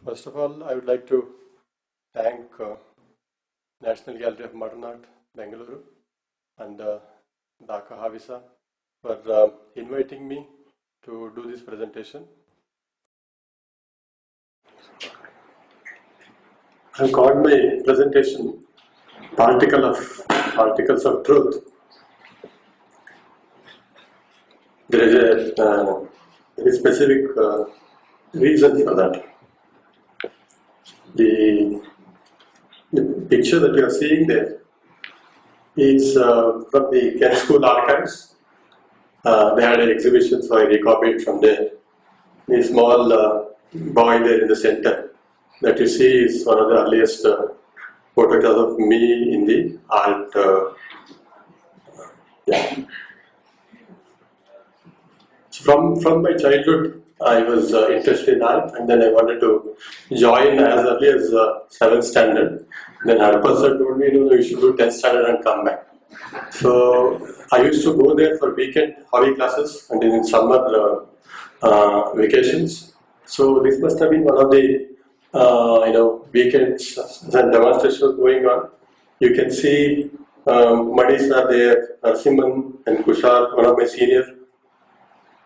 First of all, I would like to thank National Gallery of Modern Art, Bengaluru, and Dakahavisa for inviting me to do this presentation. I called my presentation Particles of Truth. There is a very specific reason for that. The picture that you are seeing there is from the Kent School archives. They had an exhibition, so I recopied from there. The small boy there in the center that you see is one of the earliest photographs of me in the art. From my childhood, I was interested in art, and then I wanted to join as early as 7th standard. Then our person told me, no, you should do 10th standard and come back. So I used to go there for weekend hobby classes and in summer vacations. So this must have been one of the weekends and demonstrations going on. You can see Madis are there, Narasimhan and Kushal, one of my seniors,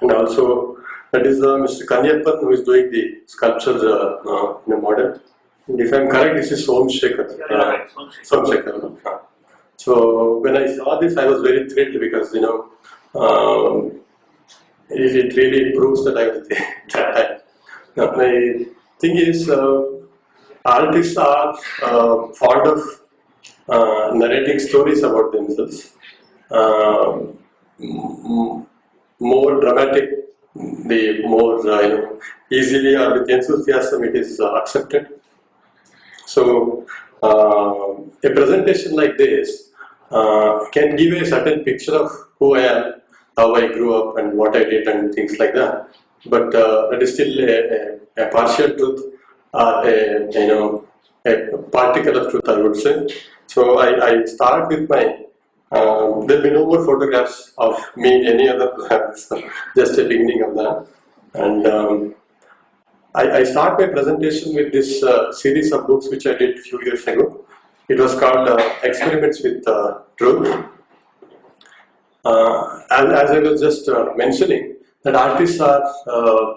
and also that is Mr. Kanyappan, who is doing the sculpture in a model. And if I am correct, this is Somsekhar. Somsekhar. So when I saw this, I was very thrilled because it really proves that I was there at that time. Now, my thing is, artists are fond of narrating stories about themselves. More dramatic, the more easily or with enthusiasm it is accepted. So a presentation like this can give a certain picture of who I am, how I grew up, and what I did, and things like that. But that is still a partial truth, a particle of truth, I would say. So I start with my. There will be no more photographs of me in any other plans, just a beginning of that. And I start my presentation with this series of books which I did a few years ago. It was called Experiments with Truth. As I was just mentioning, that artists are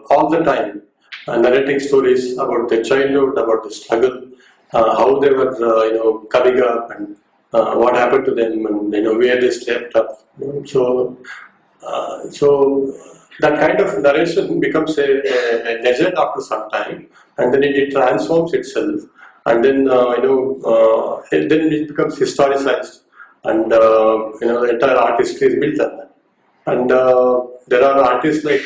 all the time narrating stories about their childhood, about the struggle, how they were coming up, and what happened to them, and where they stepped up. So that kind of narration becomes a legend after some time, and then it transforms itself, and then then it becomes historicized, and the entire art history is built on that. And there are artists like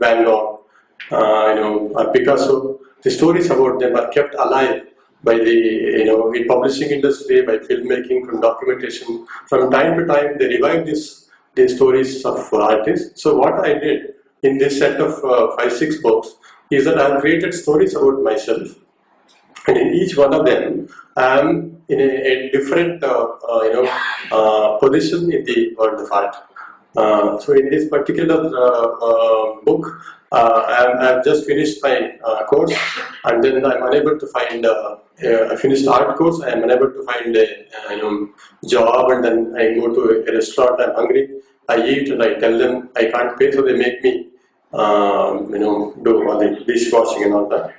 Van Gogh, or Picasso. The stories about them are kept alive by the in publishing industry, by filmmaking, from documentation. From time to time, they revive these stories of artists. So what I did in this set of 5-6 books is that I have created stories about myself, and in each one of them, I am in a different position in the world of art. So in this particular book, I have just finished my course, and then I am unable to find I finished art course. I am unable to find a job, and then I go to a restaurant. I am hungry. I eat, and I tell them I can't pay, so they make me do all the dishwashing and all that.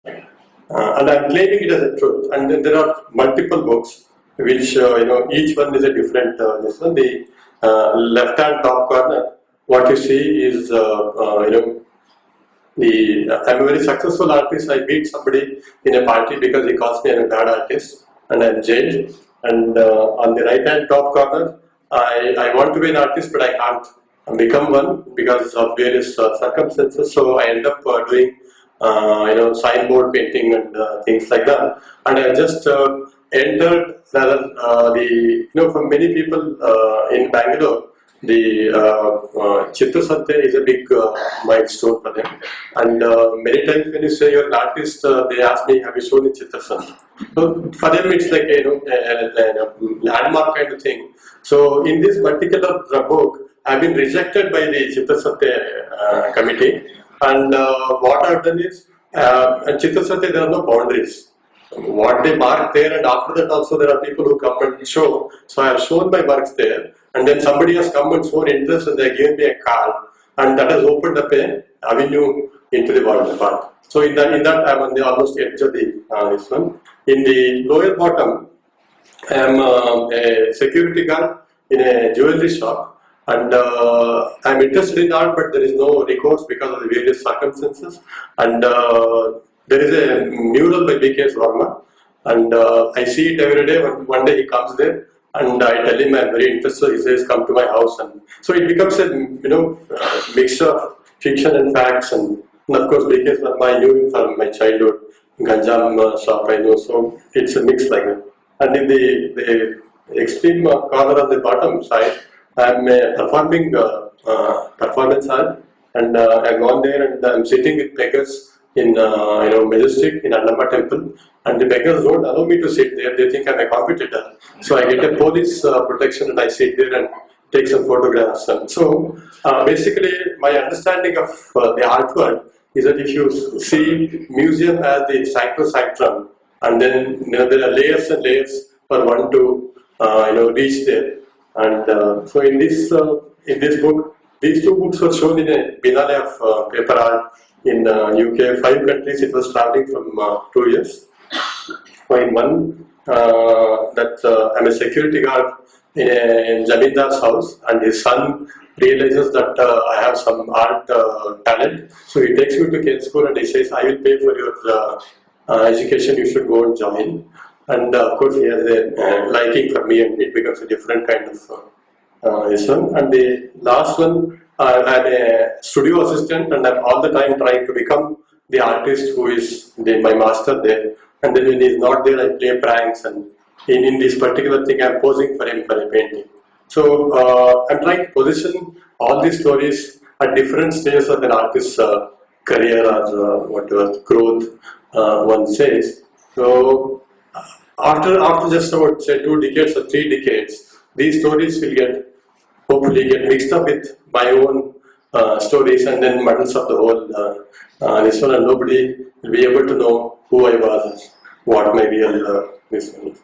And I am claiming it as a truth. And then there are multiple books, which each one is a different. This one, the left-hand top corner, what you see is I'm a very successful artist. I beat somebody in a party because he calls me a bad artist, and I'm jailed. And on the right-hand top corner, I want to be an artist, but I can't become one because of various circumstances. So I end up doing signboard painting and things like that. And I just entered for many people in Bangalore, the Chitra Satya is a big milestone for them. And many times when you say you're an artist, they ask me, have you shown in Chitra Satya? So for them it's like a landmark kind of thing. So in this particular book, I've been rejected by the Chitra Satya committee. And what I've done is, And Chitrasati, there are no boundaries. What they mark there, and after that also there are people who come and show. So I have shown my works there, and then somebody has come and shown interest, and they have given me a card, and that has opened up a avenue into the world of art. So in that I am on the almost edge of the this one. In the lower bottom, I am a security guard in a jewelry shop, and I am interested in art, but there is no recourse because of the various circumstances. And there is a mural by B.K. Swarma, and I see it every day. One day he comes there, and I tell him I am very interested. He says, "Come to my house," and so it becomes a mixture of fiction and facts. And of course, B.K. Swarma, I knew him from my childhood. Ganjam shop I know, so it's a mix like that. And in the extreme corner on the bottom side, I am a performing performance art, and I've gone there and I'm sitting with beggars in Majestic in Annamma temple, and the beggars don't allow me to sit there. They think I'm a competitor, so I get a police protection and I sit there and take some photographs. And so basically, my understanding of the art world is that if you see museum as the cyclocyclone, and then there are layers and layers for one to reach there. And so in this book, these two books were shown in a Biennale of paper art in UK, 5 countries. It was traveling from 2 years. So in one, I'm a security guard in a Jamindar's house, and his son realizes that I have some art talent. So he takes me to Kent School and he says, "I will pay for your education, you should go and join." And of course, he has a liking for me, and it becomes a different kind of this one. And the last one, I'm a studio assistant, and I'm all the time trying to become the artist who is my master there. And then when he's not there, I play pranks, and in this particular thing, I'm posing for him for a painting. So I'm trying to position all these stories at different stages of an artist's career or whatever growth one says. So after just about say 2 decades or 3 decades, these stories will hopefully get mixed up with my own stories, and then muddles of the whole this one, and nobody will be able to know who I was, what my real this one is.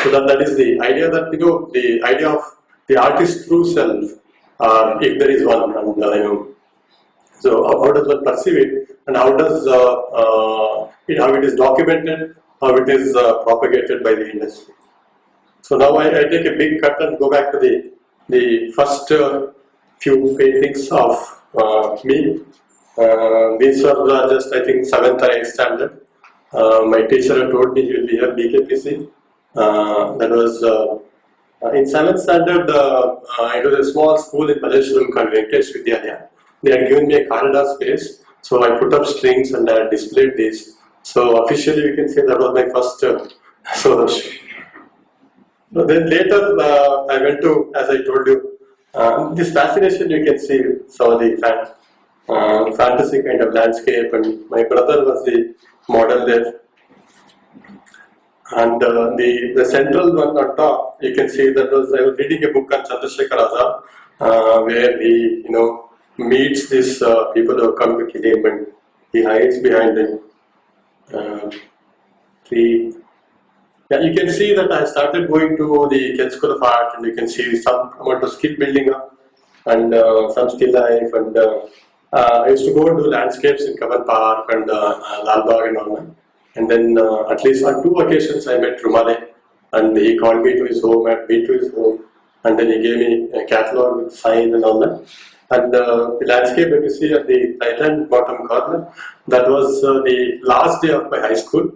So that is the idea, that the idea of the artist's true self, if there is one, and so how does one perceive it, and how does how it is documented, how it is propagated by the industry. So now I take a big cut and go back to the first few paintings of me. These were just, I think, 7th or 8th standard. My teacher had told me he will be here BKPC. That was in 7th standard. It was a small school in Malaysia called Venkatesh Vidyalaya. They had given me a corridor space, so I put up strings and I displayed these. So officially, you can say that was my first so then later, I went to, as I told you, this fascination. You can see some of the fantasy kind of landscape, and my brother was the model there. And the central one on top, you can see that I was reading a book on Chandrasekhar Azad, where he meets these people who have come to kill him, and he hides behind a tree. Yeah, you can see that I started going to the Kent School of Art, and you can see some amount of skill building up, and some still life. And I used to go and do landscapes in Kavan Park and Lal Bagh and all that. And then at least on 2 occasions I met Rumale, and he called me to his home, I'd been to his home, and then he gave me a catalogue with signs and all that. And the landscape that you see at the right hand bottom corner, that was the last day of my high school.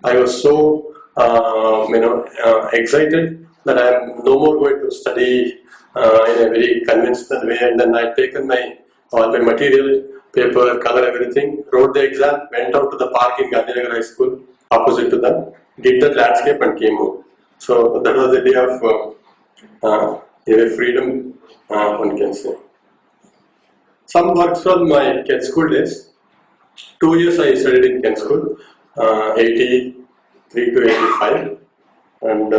I was so excited that I am no more going to study in a very conventional way. And then I'd taken all my material, paper, color, everything, wrote the exam, went out to the park in Gandhinagar High School, opposite to them, did that landscape and came home. So that was the day of freedom, one can say. Some works from my Kent School days. 2 years I studied in Kent School, 83 to 85. And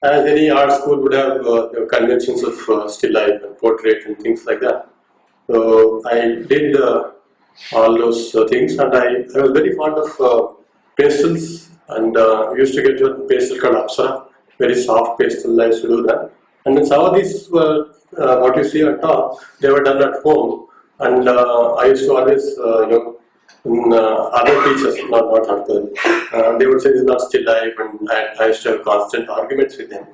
as any art school would have conventions of still life and portrait and things like that. So I did all those things. And I was very fond of pastels, and we used to get a pastel called Apsara, very soft pastel. I used to do that. And then some of these were what you see on top, they were done at home. And I used to always, other teachers, not uncle, they would say this is not still life, and I used to have constant arguments with them.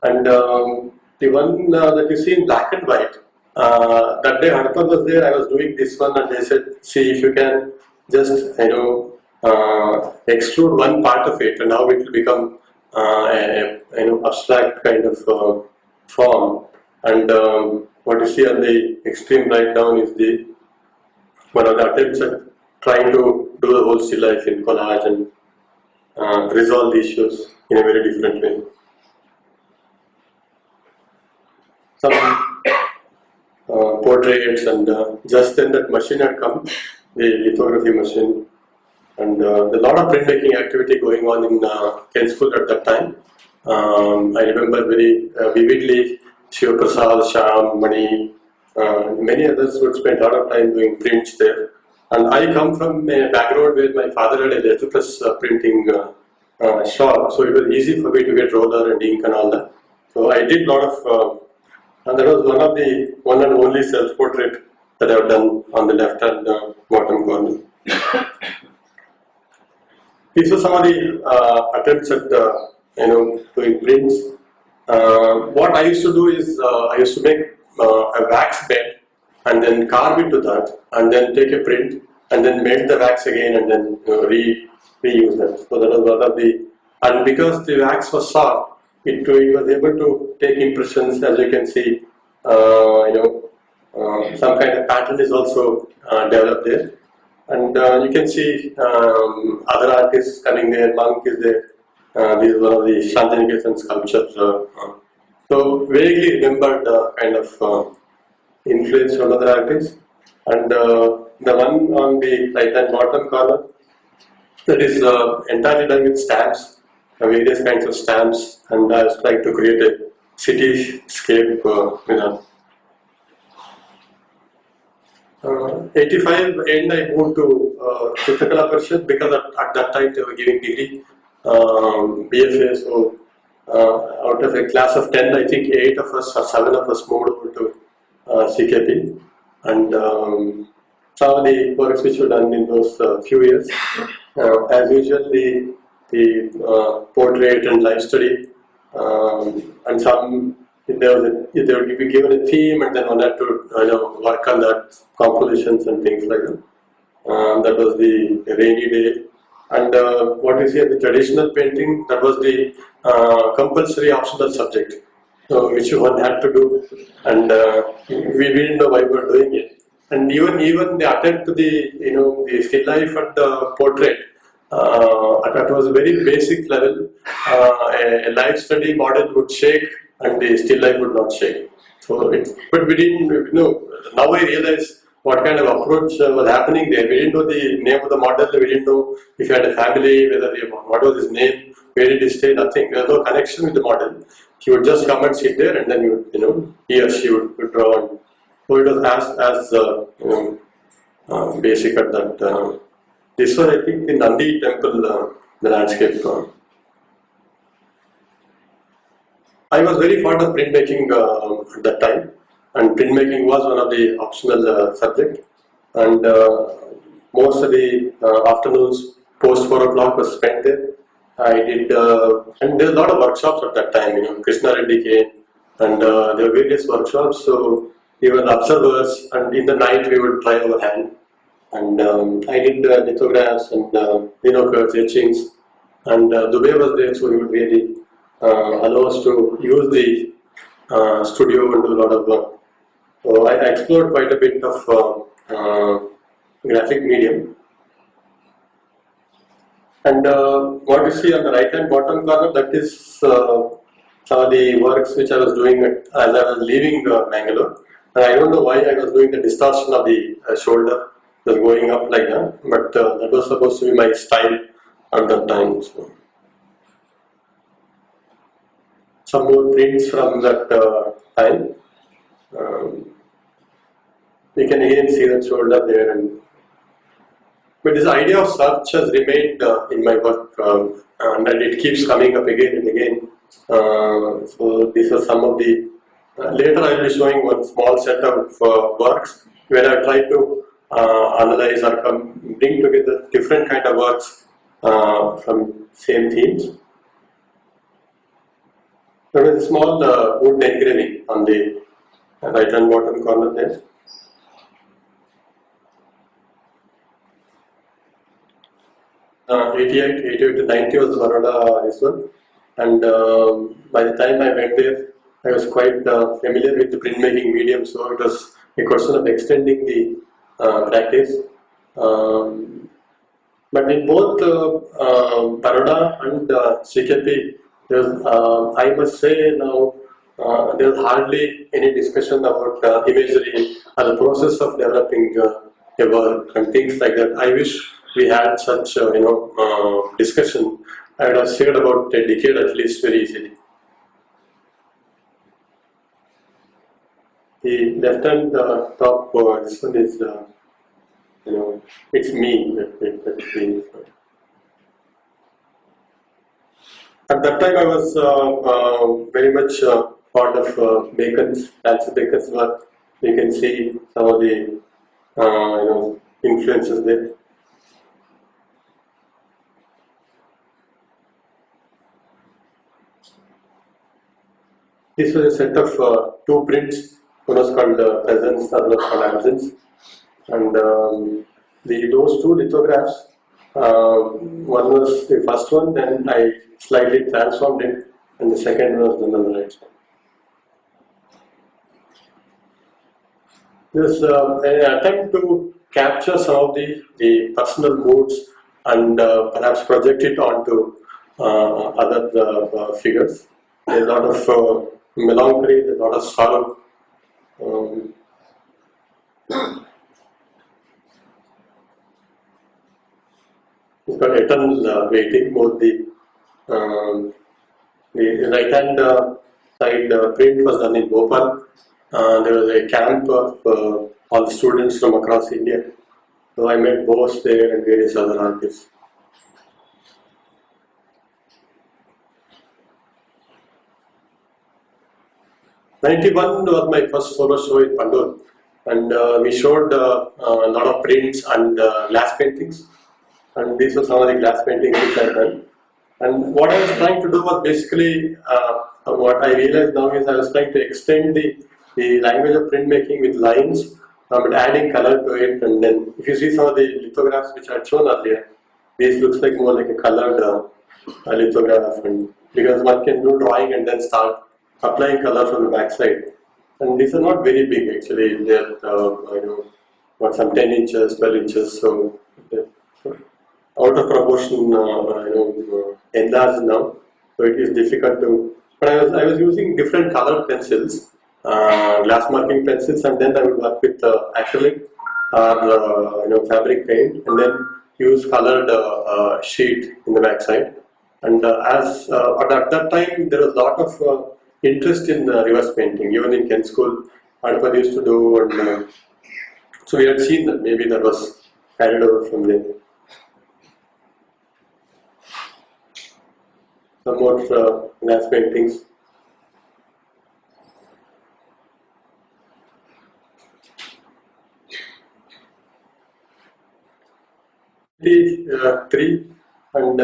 And the one that you see in black and white, that day Harpal was there, I was doing this one, and they said, see if you can just, extrude one part of it, and now it will become abstract kind of form. And what you see on the extreme right down is the one of the attempts at trying to do the whole still life in collage and resolve the issues in a very different way. Some portraits, and just then that machine had come, the lithography machine, and a lot of printmaking activity going on in Ken School at that time. I remember very vividly Shiva Prasad, Sham, Mani, many others would spend a lot of time doing prints there. And I come from a background where my father had a letterpress printing shop, so it was easy for me to get roller and ink and all that. So I did a lot of, and that was one and only self-portrait that I've done on the left hand bottom corner. These were some of the attempts at doing prints. What I used to do is I used to make a wax bed and then carve into that, and then take a print and then melt the wax again and then reuse that. So that was one of the, and because the wax was soft, it was able to take impressions, as you can see. Some kind of pattern is also developed there, and you can see other artists coming there. Monk is there. This is one of the Shantiniketan sculptures. So vaguely remembered kind of influence from other artists. And the one on the right hand bottom corner, that is entirely done with stamps, various kinds of stamps, and I was trying to create a cityscape. 85 end I moved to Chitrakala Parishad, because at that time they were giving degree BFA. So out of a class of 10, I think 8 of us or 7 of us moved over to CKP, and some of the works which were done in those few years, as usual, the portrait and life study, and some they would be given a theme, and then one had to work on that, compositions and things like that. That was the rainy day. And what we see at the traditional painting, that was the compulsory optional subject, which one had to do, and we didn't know why we were doing it. And even the attempt to the still life and the portrait, that was a very basic level. A life study model would shake, and the still life would not shake. So, but we didn't know. Now I realize what kind of approach was happening there. We didn't know the name of the model. We didn't know if he had a family, what was his name, where did he stay. Nothing. There was no connection with the model. He would just come and sit there, and then he or she would draw. And so it was as basic at that. This was, I think, the Nandi temple, the landscape. I was very fond of printmaking at that time, and printmaking was one of the optional subjects. And most of the afternoons post 4 o'clock was spent there. I did, and there were a lot of workshops at that time. Krishna Reddy came, and there were various workshops. So we were observers, and in the night we would try our hand. And I did lithographs and curves, etchings, and Dubey was there, so he would really allow us to use the studio and do a lot of work. So I explored quite a bit of graphic medium. And what you see on the right hand bottom corner, that is some of the works which I was doing as I was leaving Bangalore. And I don't know why I was doing the distortion of the shoulder, just going up like that, but that was supposed to be my style at that time. So. Some more prints from that time. We can again see the shoulder there, and But this idea of search has remained in my work, and it keeps coming up again and again. So these are some of the. Later, I will be showing one small set of works where I try to analyze or bring together different kind of works from same themes. There is a small wood engraving on the right hand bottom corner there. 88 to 90 was the Baroda this one, and by the time I went there, I was quite familiar with the printmaking medium, so it was a question of extending the practice. But in both Baroda and CKP, I must say now, there's hardly any discussion about imagery or the process of developing a work and things like that. I wish we had such discussion. I would have saved about a decade at least very easily. The left hand top, this one is, it's me. That's me. At that time, I was very much fond of Bacon's, Francis Bacon's work. You can see some of the influences there. This was a set of two prints. One was called Presence, the other was called Absence. And those two lithographs, one was the first one, then I slightly transformed it, and the second was done on the right side. This an attempt to capture some of the personal moods and perhaps project it onto other figures. There's a lot of melancholy, there's a lot of sorrow. It's got eternal waiting. Both the right hand side print was done in Bhopal. There was a camp of all the students from across India. So I met Bose there and various other artists. '91 was my first solo show in Pandur, and we showed a lot of prints and glass paintings. And these were some of the glass paintings which I had done. And what I was trying to do was basically, what I realized now is I was trying to extend the language of printmaking with lines, but adding color to it. And then, if you see some of the lithographs which I had shown earlier, this looks like more like a colored lithograph, and because one can do drawing and then start applying color from the backside. And these are not very big actually. They're some 10 inches, 12 inches. So out of proportion, enlarged now. So it is difficult to. But I was using different colored pencils, glass marking pencils, and then I would work with acrylic or fabric paint, and then use colored sheet in the backside. And at that time, there was a lot of interest in reverse painting, even in Kent School. Adipad used to do, and so we had seen that maybe that was carried over from there. Some more glass paintings. Three, and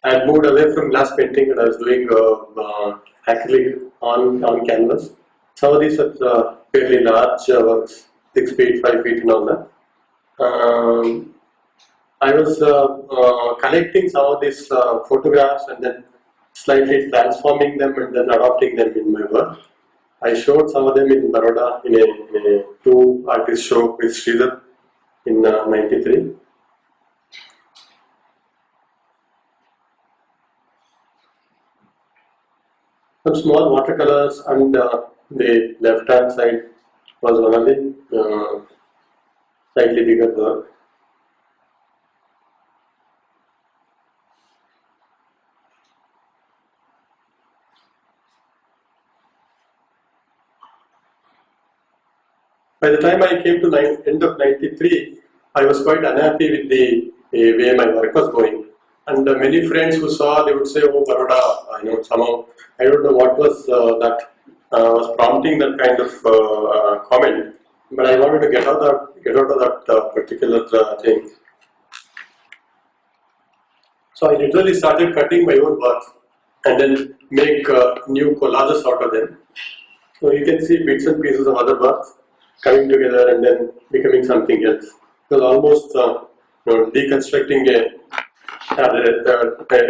I had moved away from glass painting and I was doing acrylic on canvas. Some of these are fairly large works, 6 feet, 5 feet, and all that. I was collecting some of these photographs and then slightly transforming them and then adopting them in my work. I showed some of them in Baroda in a two artist show with Sri Ravi in '93. Some small watercolors, and the left hand side was one of the slightly bigger work. By the time I came to end of '93, I was quite unhappy with the way my work was going. And many friends who saw, they would say, "Oh, Baroda, somehow I don't know what was that was prompting that kind of comment." But I wanted to get out of that particular thing. So I literally started cutting my own work and then make new collages out of them. So you can see bits and pieces of other works coming together and then becoming something else. It was almost deconstructing a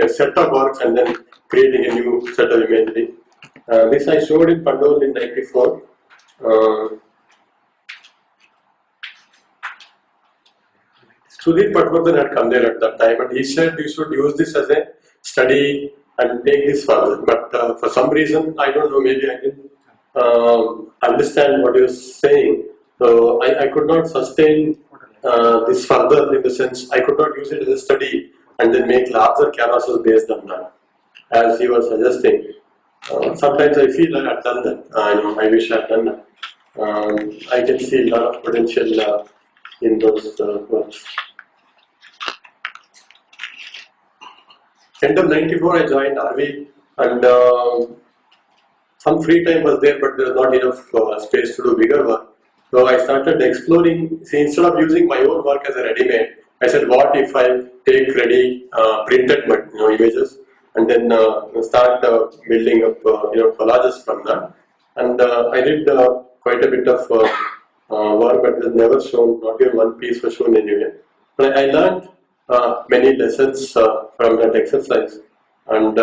set of works and then creating a new set of imagery. This I showed in Pandol in '94. Sudhir Patwardhan had come there at that time and he said you should use this as a study and take this further. But for some reason, I don't know, maybe I didn't understand what he was saying. So I could not sustain this further in the sense I could not use it as a study and then make larger canvases based on that, as he was suggesting. Sometimes I feel I had done that. I wish I had done that. I can see a lot of potential in those works. End of '94, I joined RV, and some free time was there, but there was not enough space to do bigger work. So I started exploring. See, instead of using my own work as a ready-made, I said, what if I take ready printed images and then start building up collages from that. And I did quite a bit of work, but it was never shown. Not even one piece was shown anywhere. But I learned many lessons from that exercise, and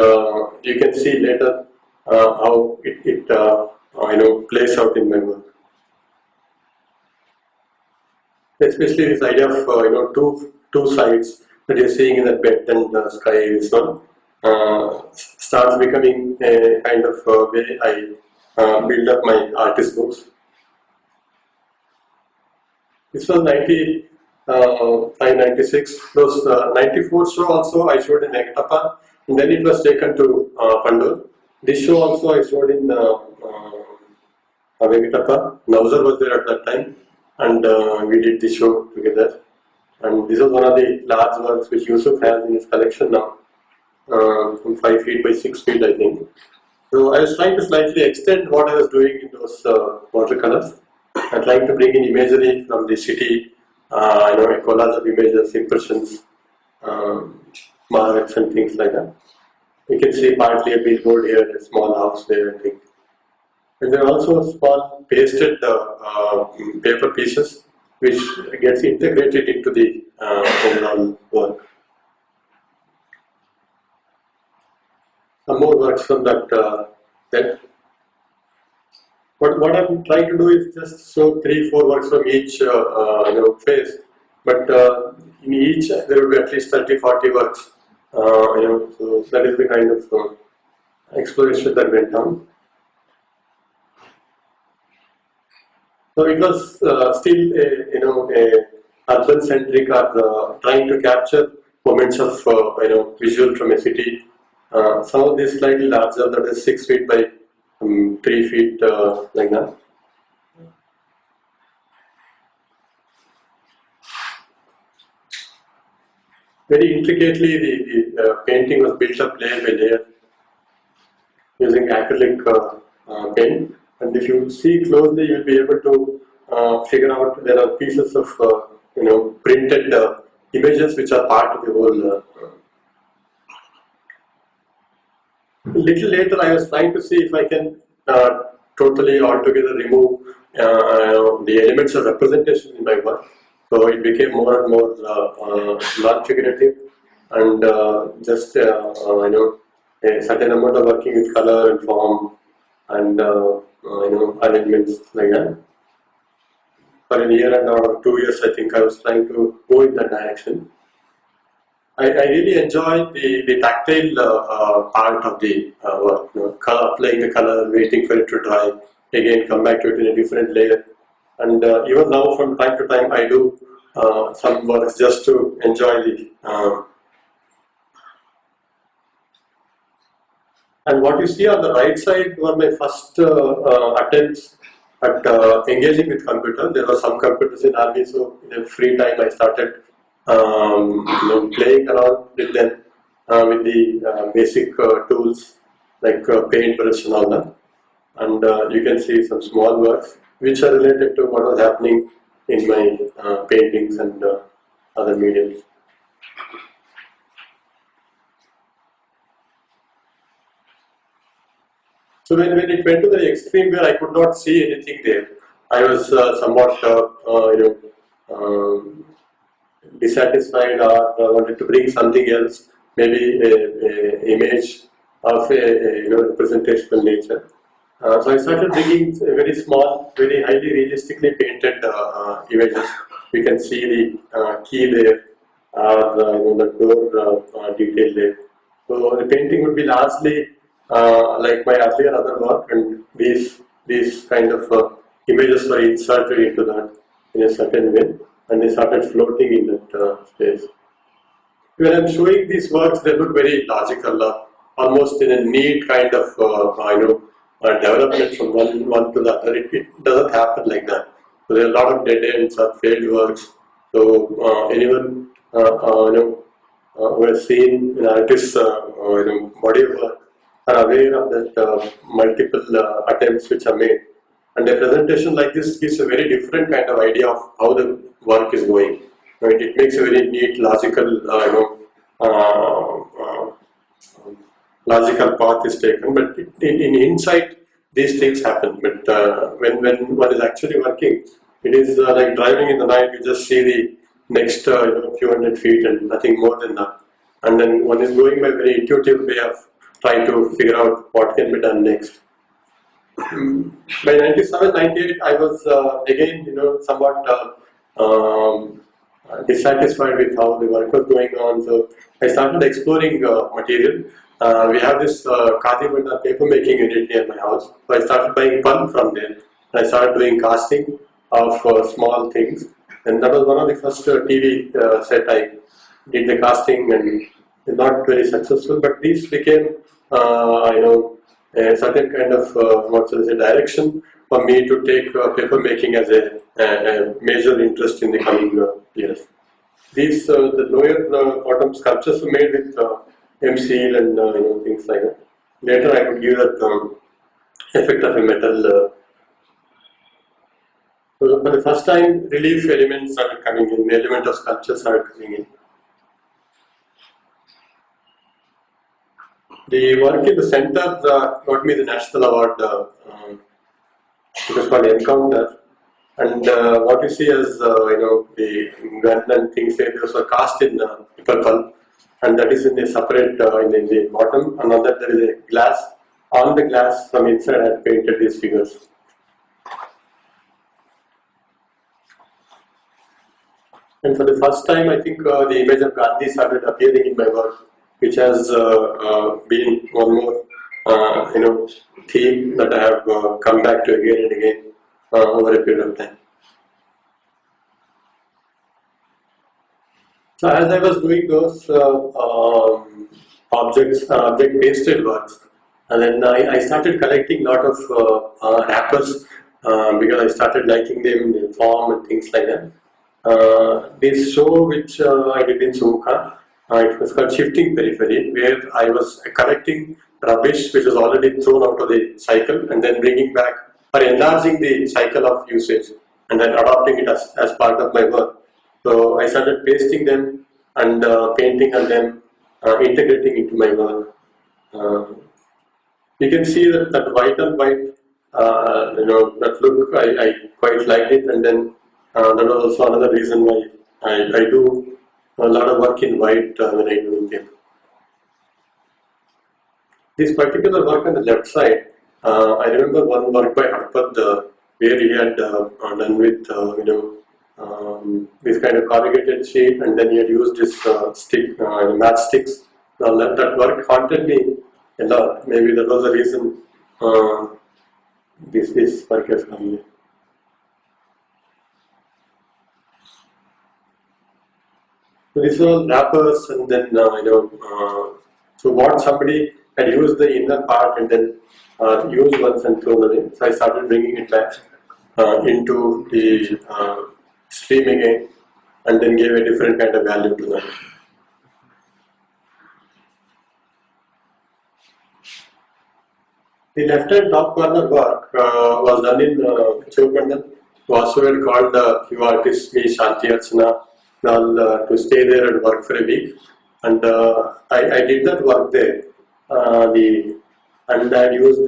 you can see later how it plays out in my work. Especially this idea of two sides that you're seeing in that bed and the sky. This one starts becoming a kind of way I build up my artist books. This was 95, 96. Those 94 show also I showed in Venkatappa, and then it was taken to Pandul. This show also I showed in Venkatappa. Nauzar was there at that time, and we did the show together. And this is one of the large works which Yusuf has in his collection now, from 5 feet by 6 feet, I think. So I was trying to slightly extend what I was doing in those watercolors. I'm trying to bring in imagery from the city, a collage of images, impressions, marks and things like that. You can see partly a billboard here, a small house there, I think. And there are also small pasted paper pieces which gets integrated into the overall work. Some more works from that set. But what I'm trying to do is just show 3-4 works from each phase. But in each there will be at least 30-40 works. So that is the kind of exploration that went on. So it was still a urban centric or trying to capture moments of visual from a city. Some of these slightly larger, that is 6 feet by 3 feet, like that. Very intricately, the painting was built up layer by layer using acrylic paint. And if you see closely, you'll be able to figure out there are pieces of printed images which are part of the whole. Little later, I was trying to see if I can totally altogether remove the elements of representation in my work. So it became more and more non-figurative and just a certain amount of working with color and form and arrangements like that. For a year and a half or 2 years, I think I was trying to go in that direction. I really enjoy the tactile part of the work, applying the color, waiting for it to dry, again come back to it in a different layer. And even now, from time to time, I do some works just to enjoy the. And what you see on the right side were my first attempts But engaging with computer, there were some computers in army, so in a free time I started playing around with them with the basic tools like paintbrush and all that. And you can see some small works which are related to what was happening in my paintings and other mediums. So when it went to the extreme where I could not see anything there, I was somewhat dissatisfied or wanted to bring something else, maybe a image of a representational nature. So I started bringing very small, very highly realistically painted images. You can see the key there, or the door detail there. So the painting would be largely like my earlier other work, and these kind of images were inserted into that in a certain way, and they started floating in that space. When I'm showing these works, they look very logical, almost in a neat kind of development from one to the other. It doesn't happen like that. So there are a lot of dead ends or failed works. So anyone who has seen an artist's body of work are aware of that multiple attempts which are made. And a presentation like this gives a very different kind of idea of how the work is going. It makes a very neat, logical, logical path is taken. But in insight, these things happen. But when one is actually working, it is like driving in the night. You just see the next few hundred feet and nothing more than that. And then one is going by a very intuitive way of trying to figure out what can be done next. By 97, 98, I was again, somewhat dissatisfied with how the work was going on. So I started exploring material. We have this Kadibanda paper making unit near my house. So I started buying pulp from there. And I started doing casting of small things. And that was one of the first TV set I did the casting, and not very successful. But these became, a certain kind of direction for me to take paper making as a major interest in the coming years. These the lower bottom sculptures were made with M-seal and things like that. Later I could give that effect of a metal. So for the first time, relief elements started coming in. The element of sculpture started coming in. The work in the center got me the national award. It was called Encounter, and what you see as the gun and things like those were cast in purple, and that is in a separate in the bottom. And on that there is a glass. On the glass from inside I had painted these figures. And for the first time, I think the image of Gandhi started appearing in my work, which has been one more theme that I have come back to again and again over a period of time. So as I was doing those object-based works, and then I started collecting a lot of wrappers because I started liking them, their form and things like that. This show which I did in Sumuka, it was called Shifting Periphery, where I was collecting rubbish which was already thrown out of the cycle and then bringing back or enlarging the cycle of usage and then adopting it as part of my work. So I started pasting them and painting on them, integrating into my work. You can see that white on white, that look, I quite liked it, and then that was also another reason why I do a lot of work in white when I do in paper. This particular work on the left side, I remember one work by Harpad where he had done with this kind of corrugated sheet, and then he had used this matchsticks. That work haunted me a lot. Maybe that was the reason this work has come here. So these were wrappers, and then so what somebody had used the inner part and then used once and thrown away. So I started bringing it back. into the stream again, and then gave a different kind of value to that. The left-hand top corner work was done in Chowpandan. Vasu called few artists, me, Shanti Archana, to stay there and work for a week. And I did that work there. And I used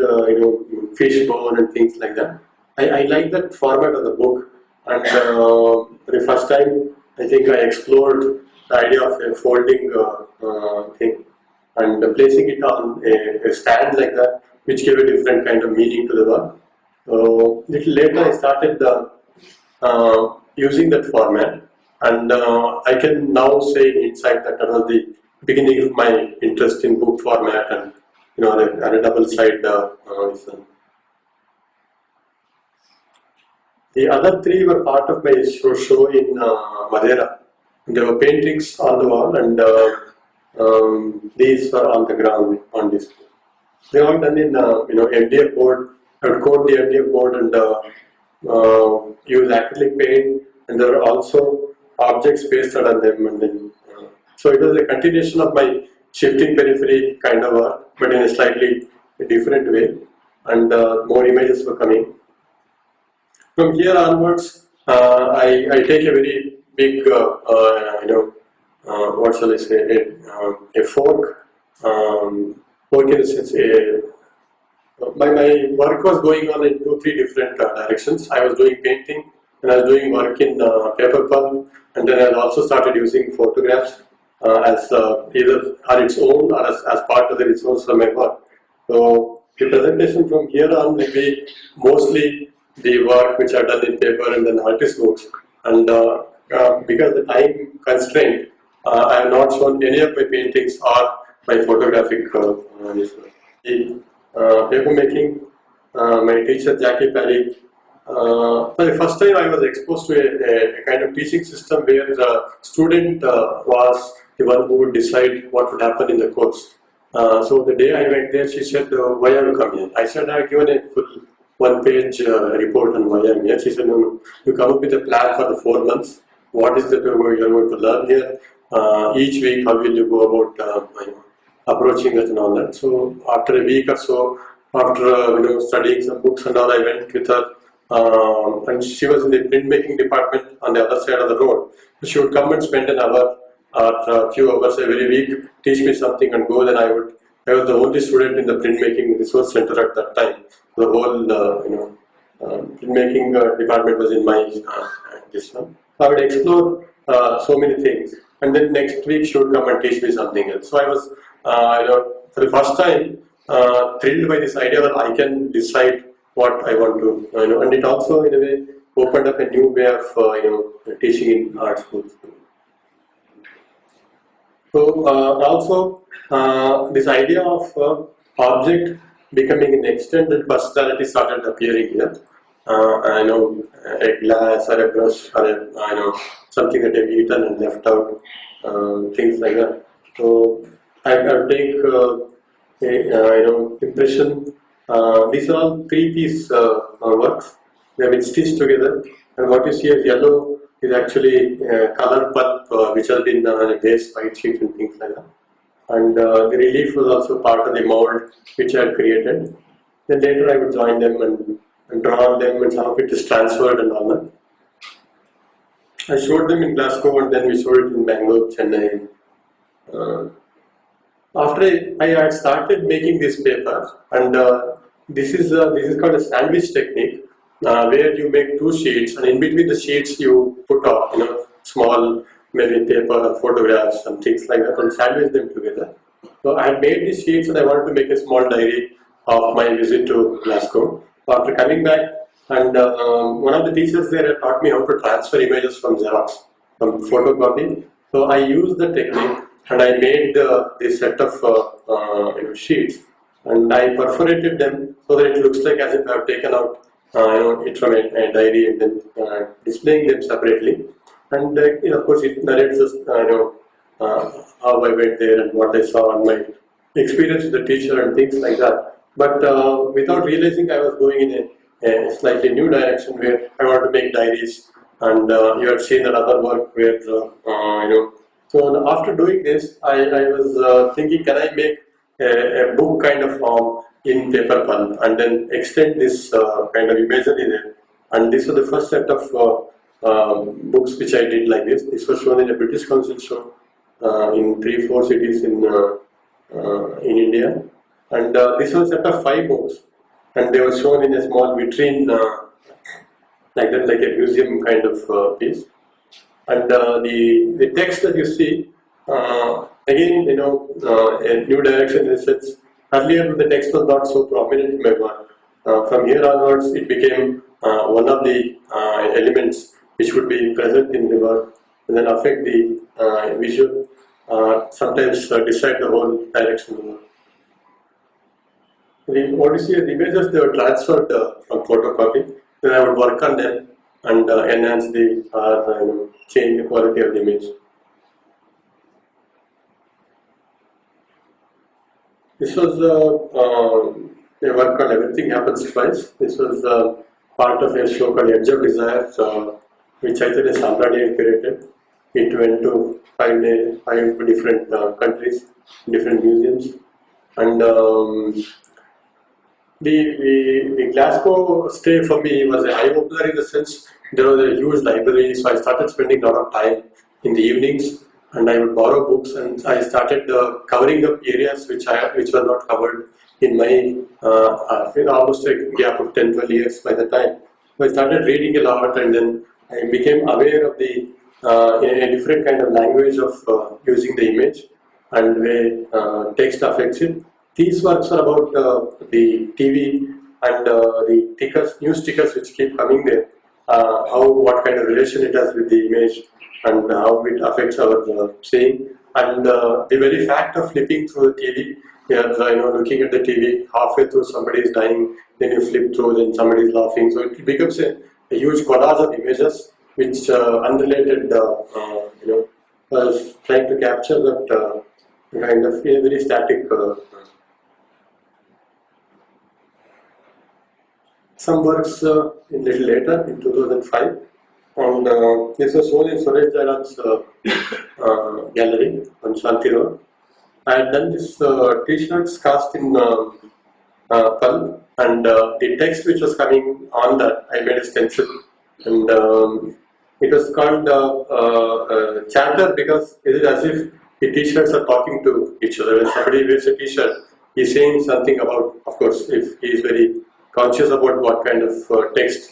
fish bone and things like that. I like that format of the book. And for the first time, I think I explored the idea of a folding thing and placing it on a stand like that, which gave a different kind of meaning to the work. Little later, I started using that format, and I can now say in hindsight that was the beginning of my interest in book format and the double side. The other three were part of my show in Madeira. There were paintings on the wall, and these were on the ground on display. They all done in MDF board. I would coat the MDF board and use acrylic paint, and there are also objects pasted on them. And then, so it was a continuation of my shifting periphery kind of work, but in a slightly different way, and more images were coming. From here onwards, I take a very big, what shall I say, a fork. Fork in the sense, my work was going on in 2-3 different directions. I was doing painting, and I was doing work in paper pulp, and then I also started using photographs as either on its own or as part of the resource for my work. So the presentation from here on will be mostly the work which I've done in paper and then artist notes. And because the time constraint, I have not shown any of my paintings or my photographic paper making. My teacher Jackie Perry. For the first time, I was exposed to a kind of teaching system where the student was the one who would decide what would happen in the course. So the day I went there, she said, "Why have you come here?" I said, "I have given a full one-page report on why I'm here." She said, "No, you come up with a plan for the 4 months. What is that you're going to learn here? Each week, how will you go about approaching it and all that?" So after a week or so, after studying some books and all, I went with her, and she was in the printmaking department on the other side of the road. So she would come and spend an hour or a few hours every week, teach me something and go. Then I was the only student in the printmaking resource center at that time. The whole printmaking department was in my this one. I would explore so many things, and then next week she would come and teach me something else. So I was, for the first time, thrilled by this idea that I can decide what I want to, and it also in a way opened up a new way of teaching in art schools. So also this idea of object becoming an extended personality started appearing here. I know a glass or a brush or something that I've eaten and left out, things like that. So I'll take impression. These are all 3-piece works. They have been stitched together, and what you see as yellow is actually color pulp which has been on a base white sheet and things like that. And the relief was also part of the mold which I had created. Then later I would join them and draw on them, and some of it is transferred and all that. I showed them in Glasgow, and then we showed it in Bangalore, Chennai. After I had started making this paper, and this is called a sandwich technique, where you make 2 sheets, and in between the sheets you put up, small maybe paper or photographs and things like that, and sandwich them together. So I had made these sheets, and I wanted to make a small diary of my visit to Glasgow. So after coming back, and one of the teachers there had taught me how to transfer images from Xerox, from photocopy. So I used the technique, and I made this set of sheets, and I perforated them so that it looks like as if I have taken out it from a diary, and then displaying them separately. And of course, it narrates us, how I went there and what I saw and my experience with the teacher and things like that. But without realizing, I was going in a slightly new direction where I want to make diaries, and you had seen another work where So after doing this, I was thinking, can I make a book kind of form in paper pulp and then extend this kind of imagery there. And this was the first set of books which I did like this. This was shown in a British Council show in 3-4 cities in India. And this was a set of 5 books, and they were shown in a small vitrine like that, like a museum kind of piece. And the text that you see, again, a new direction in a sense. Earlier, the text was not so prominent in my work. From here onwards, it became one of the elements which would be present in the work and then affect the visual, sometimes decide the whole direction of the work. What you see as images, they were transferred from photocopy. Then I would work on them and enhance the change the quality of the image. This was a work called Everything Happens Twice. This was part of a show called Edge of Desire, which Chaitanya Samrani had created. It went to 5 different countries, different museums, and the Glasgow stay for me was an eye-opener in the sense there was a huge library, so I started spending a lot of time in the evenings, and I would borrow books, and I started covering up areas which were not covered in my almost a gap of 10-12 years by the time. So I started reading a lot, and then I became aware of the a different kind of language of using the image and the text affects it. These works are about the TV and the stickers, new stickers which keep coming there. What kind of relation it has with the image and how it affects our seeing. And the very fact of flipping through the TV, looking at the TV, halfway through somebody is dying, then you flip through, then somebody is laughing. So it becomes a huge collage of images which unrelated, was trying to capture that kind of very static. Some works a little later in 2005, and this was shown in Suresh Jairam's gallery on Shanti Road. I had done this t-shirts cast in pulp, and the text which was coming on that I made a stencil, and it was called chatter because it is as if the t-shirts are talking to each other. When somebody wears a t-shirt, he is saying something about, of course, if he is very conscious about what kind of text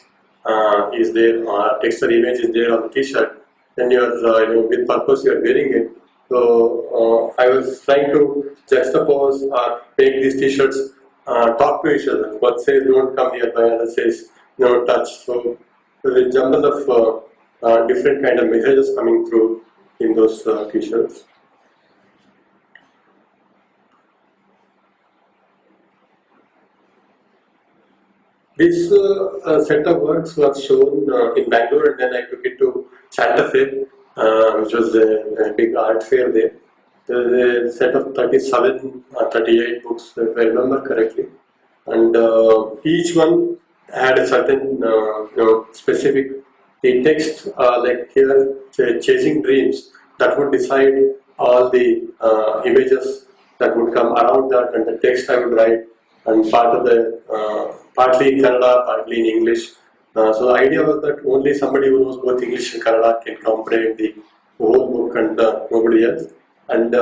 is there, text or image is there on the t-shirt, then you are, with purpose you are wearing it. So I was trying to juxtapose or make these t-shirts talk to each other. One says don't come nearby, another says no touch. So there's a jumble of different kind of messages coming through in those t-shirts. This set of works was shown in Bangalore, and then I took it to Santa Fe, which was a big art fair there. There was a set of 37 or 38 books, if I remember correctly, and each one had a certain specific. The text, like here, say, Chasing Dreams, that would decide all the images that would come around that, and the text I would write, and part of the partly in Kannada, partly in English. So the idea was that only somebody who knows both English and Kannada can comprehend the whole book, and nobody else. And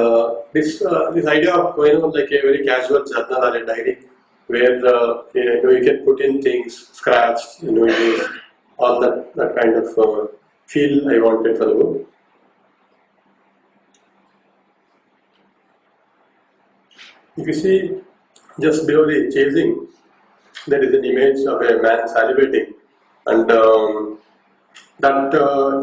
this idea of like a very casual journal or a diary, where you can put in things, scratch, images, all that kind of feel I wanted for the book. If you see just below the chasing, there is an image of a man salivating, and that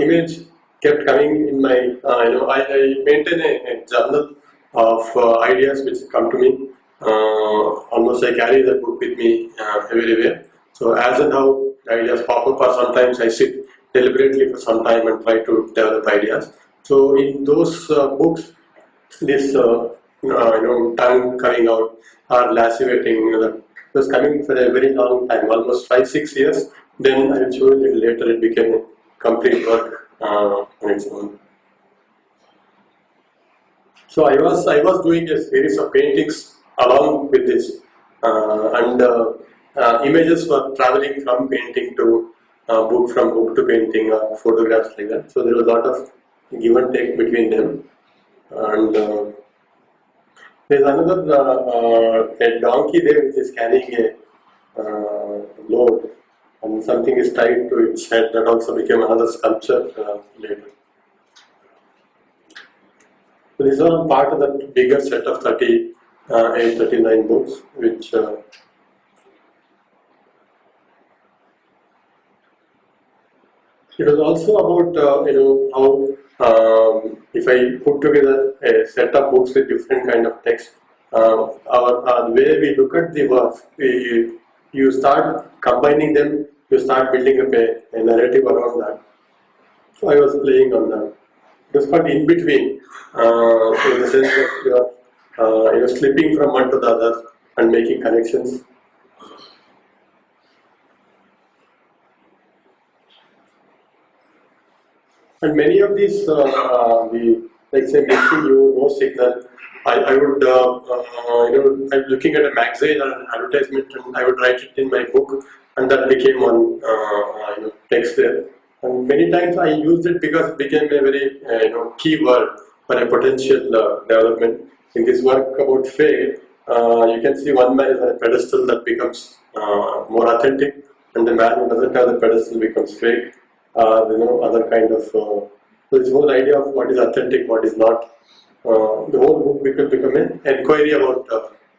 image kept coming in my, I maintain a journal of ideas which come to me. Almost I carry that book with me everywhere. So as and how ideas pop up, or sometimes I sit deliberately for some time and try to develop ideas. So in those books, this tongue coming out or lacerating, It was coming for a very long time, almost 5-6 years. Then I will show you a little later. It became a complete work on its own. So I was doing a series of paintings along with this, and images were traveling from painting to book, from book to painting, or photographs like that. So there was a lot of give and take between them. And there's another a donkey there which is carrying a load, and something is tied to its head. That also became another sculpture later. So these are all part of that bigger set of 39 books, which it was also about how if I put together a set of books with different kind of text, the way we look at the work, you start combining them, you start building up a narrative around that. So I was playing on that. It was called in between, in the sense that you are slipping from one to the other and making connections. And many of these, like say, making you no signal. I would, I'm looking at a magazine or an advertisement, and I would write it in my book, and that became one text there. And many times I used it because it became a very key word for a potential development. In this work about faith, you can see one man is on a pedestal that becomes more authentic, and the man who doesn't have the pedestal becomes fake. Other kind of so this whole idea of what is authentic, what is not. The whole book will become an inquiry about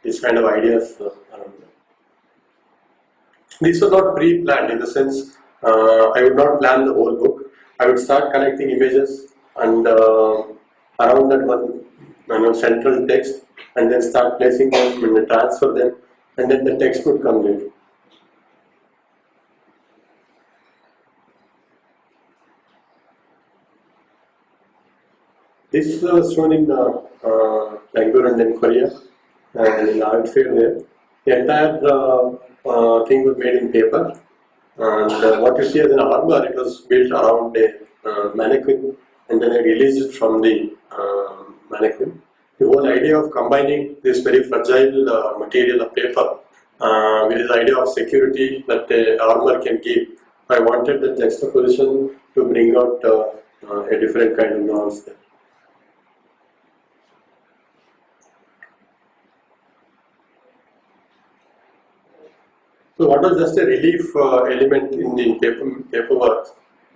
these kind of ideas around that. These were not pre-planned in the sense I would not plan the whole book. I would start connecting images and around that one central text, and then start placing them and transfer them, and then the text would come later. This was shown in Bengaluru and in Korea, and in art fair there. The entire thing was made in paper, and what you see as an armor, it was built around a mannequin, and then I released it from the mannequin. The whole idea of combining this very fragile material of paper with this idea of security that the armor can give, I wanted the juxtaposition to bring out a different kind of nuance there. So what was just a relief element in the paperwork,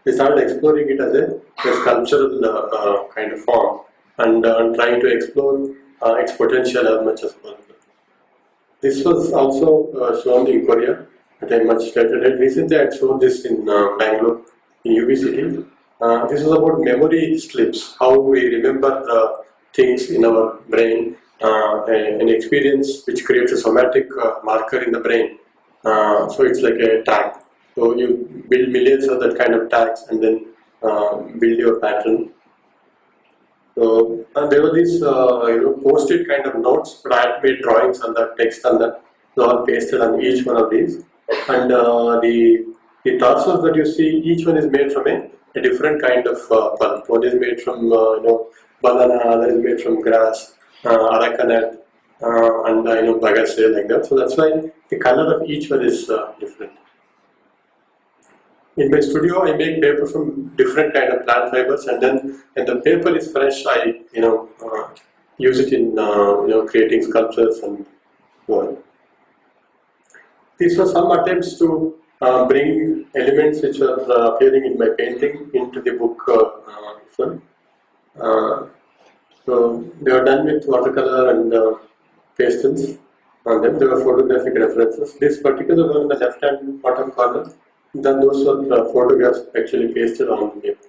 we started exploring it as a sculptural kind of form, and trying to explore its potential as much as possible. This was also shown in Korea at a much later date. Recently I had shown this in Bangalore, in UB City. This was about memory slips, how we remember things in our brain, an experience which creates a somatic marker in the brain. So it's like a tag. So you build millions of that kind of tags and then build your pattern. So there were these post-it kind of notes, but I had made drawings on that, text on that. So all pasted on each one of these. And the torsos that you see, each one is made from a different kind of pulp. One is made from banana, other is made from grass, aracanut, and bagasse, like that. So that's why the color of each one is different. In my studio, I make paper from different kind of plant fibers, and then when the paper is fresh, I use it in creating sculptures and so on. These were some attempts to bring elements which were appearing in my painting into the book. So they were done with watercolor and pastels on them. There were photographic references. This particular one in the left-hand bottom corner, then those were photographs actually pasted on the paper.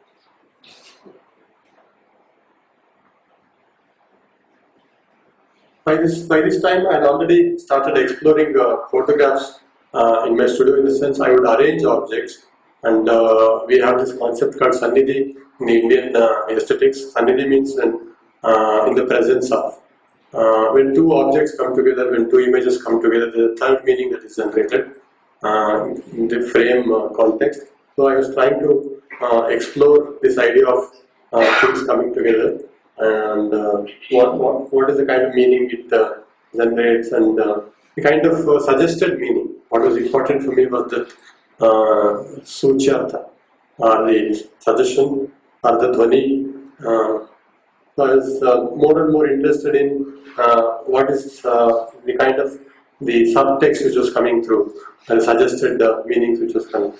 By this time, I had already started exploring photographs in my studio, in the sense I would arrange objects, and we have this concept called Sannidhi in the Indian aesthetics. Sannidhi means when in the presence of. when two objects come together, when two images come together, there's a third meaning that is generated in the frame context. So I was trying to explore this idea of things coming together, and what is the kind of meaning it generates, and the kind of suggested meaning. What was important for me was that Suchartha, or the suggestion, or the Dhwani. So I was more and more interested in what is the kind of the subtext which was coming through, and suggested meanings which was coming.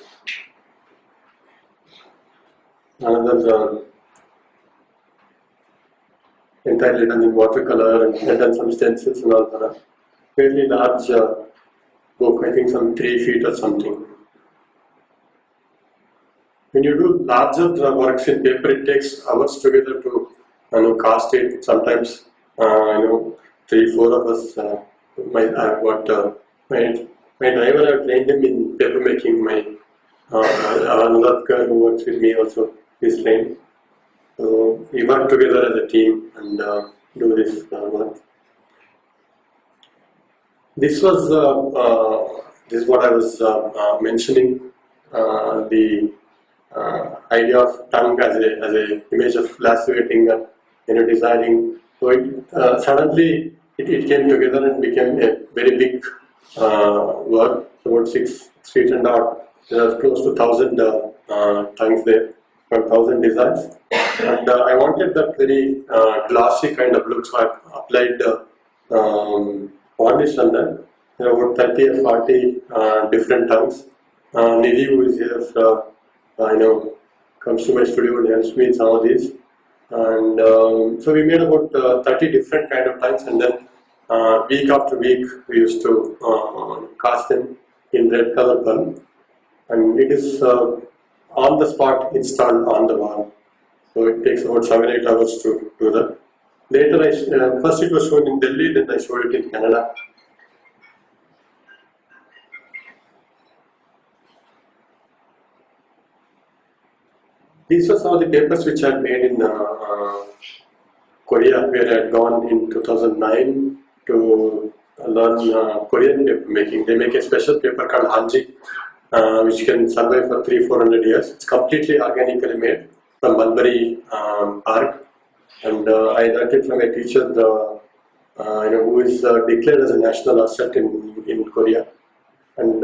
Another entirely done in watercolor, and done some stencils and all that. Fairly large book, I think some 3 feet or something. When you do larger works in paper, it takes hours together to cast it. Sometimes 3-4 of us. I've got my driver. I've trained him in paper making. My another girl who works with me also is trained. So we work together as a team and do this work. This was this is what I was mentioning. The idea of tongue as a image of lacerating and desiring. So it suddenly it came together and became a very big work. About 6 feet and odd. There are close to 1,000 tongues there, 1,000 designs. And I wanted that very glossy kind of look, so I applied varnish on that. There are about 30 or 40 different tongues. Nidhi, who is here, comes to my studio and helps me in some of these. And so we made about 30 different kind of tongues, and then week after week we used to cast them in red color pearl, and it is on the spot installed on the wall. So it takes about 7-8 hours to do that. Later, first it was shown in Delhi, then I showed it in Canada. These were some of the papers which I had made in Korea, where I had gone in 2009 to learn Korean paper making. They make a special paper called Hanji, which can survive for 300-400 years. It's completely organically made from Mulberry Park, and I learned it from a teacher, who is declared as a national asset in Korea. And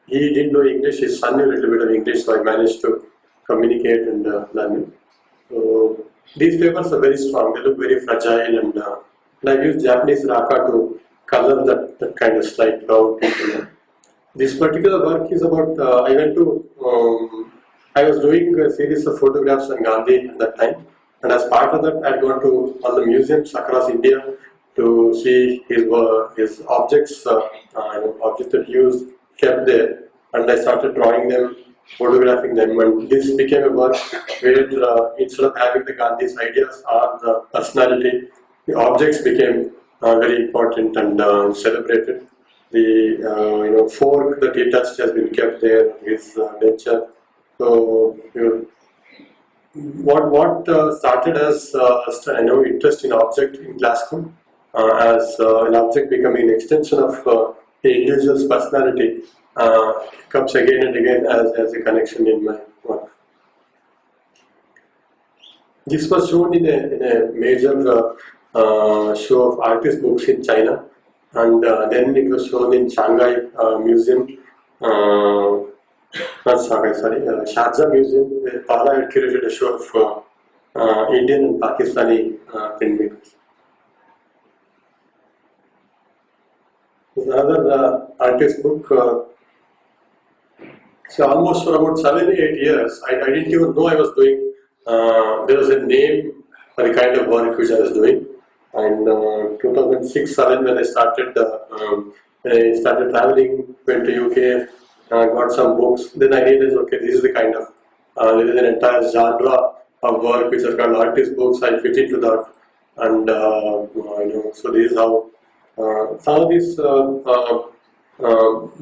he didn't know English. His son knew a little bit of English, so I managed to communicate and learn it. So these papers are very strong. They look very fragile, and I use Japanese raka to color that kind of slight brown. This particular work is about. I was doing a series of photographs on Gandhi at that time, and as part of that, I had gone to all the museums across India to see his objects, objects that he used kept there, and I started drawing them, photographing them, and this became a work where instead of having the Gandhi's ideas or the personality, the objects became very important and celebrated. The fork that he touched has been kept there, his nature. So what started as interest in object in Glasgow, as an object becoming an extension of the individual's personality, comes again and again as a connection in my work. This was shown in a major show of artist books in China, and then it was shown in Shanghai Museum, not Shanghai, sorry, Sharjah Museum, where Pala had curated a show of Indian and Pakistani printmakers. There's another artist book. So almost for about 7-8 years, I didn't even know I was doing. There was a name for the kind of work which I was doing. And 2006-07, when I started traveling, went to UK, got some books. Then I realized, okay, this is the kind of there is an entire genre of work which are called artist books. I fit into that, and so this is how some of these.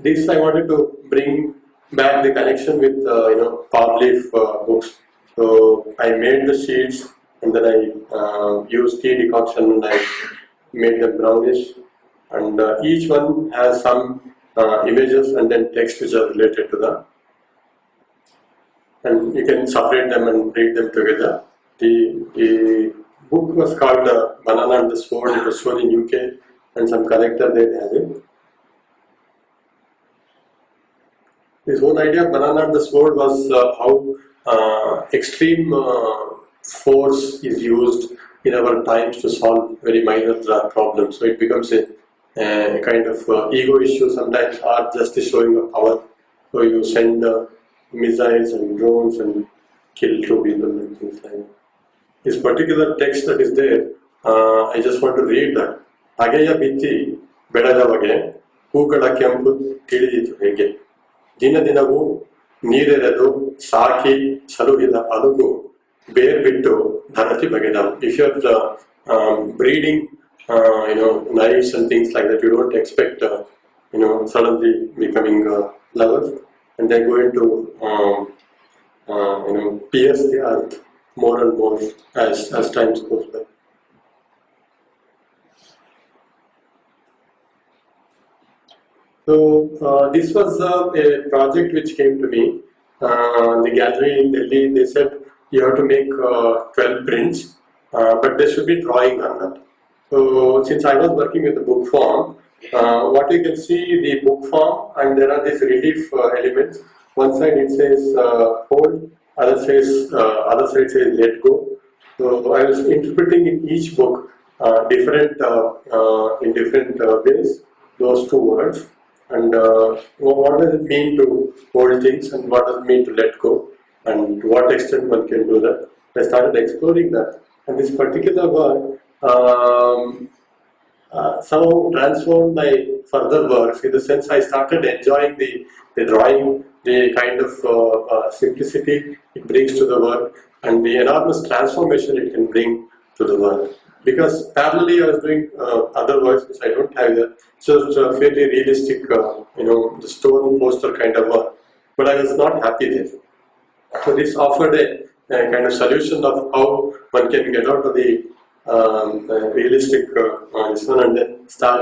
This I wanted to bring back the connection with palm leaf books. So I made the sheets, and then I used tea decoction, and I made them brownish, and each one has some images and then text which are related to them, and you can separate them and read them together. The book was called Banana and the Sword. It was shown in UK, and some collector they have it. His whole idea of Banana and the Sword was how extreme force is used in our times to solve very minor problems. So it becomes a kind of ego issue sometimes, or just the showing of power. So you send missiles and drones and kill two people and things like that. This particular text that is there, I just want to read that. Ageya bitti bedadavage, hೂಗಳ ಕೆಂಪು ತಿಳಿಯಿತು ಹೇಗೆ. ದಿನ ದಿನವೂ ನೀರೆರೆದು ಸಾಕಿ ಸಲುಹಿದ ಅಲುಗು ಬೇರ್ಬಿಟ್ಟು ಧರತಿ ಬಗೆದವು. If you're breeding, knives and things like that, you don't expect, suddenly becoming lovers, and they're going to, pierce the earth more and more as time goes by. So this was a project which came to me. The gallery in Delhi, they said you have to make 12 prints, but there should be drawing on that. So since I was working with the book form, what you can see the book form, and there are these relief elements. One side it says hold, other side says let go. So I was interpreting in each book in different ways those two words, and what does it mean to hold things, and what does it mean to let go, and to what extent one can do that. I started exploring that, and this particular word somehow transformed my further works, in the sense I started enjoying the drawing, the kind of simplicity it brings to the work, and the enormous transformation it can bring to the work. Because parallelly I was doing other works which I don't have here, so it's a fairly realistic, the stone poster kind of work, but I was not happy there. So this offered a kind of solution of how one can get out of the realistic this one, and then start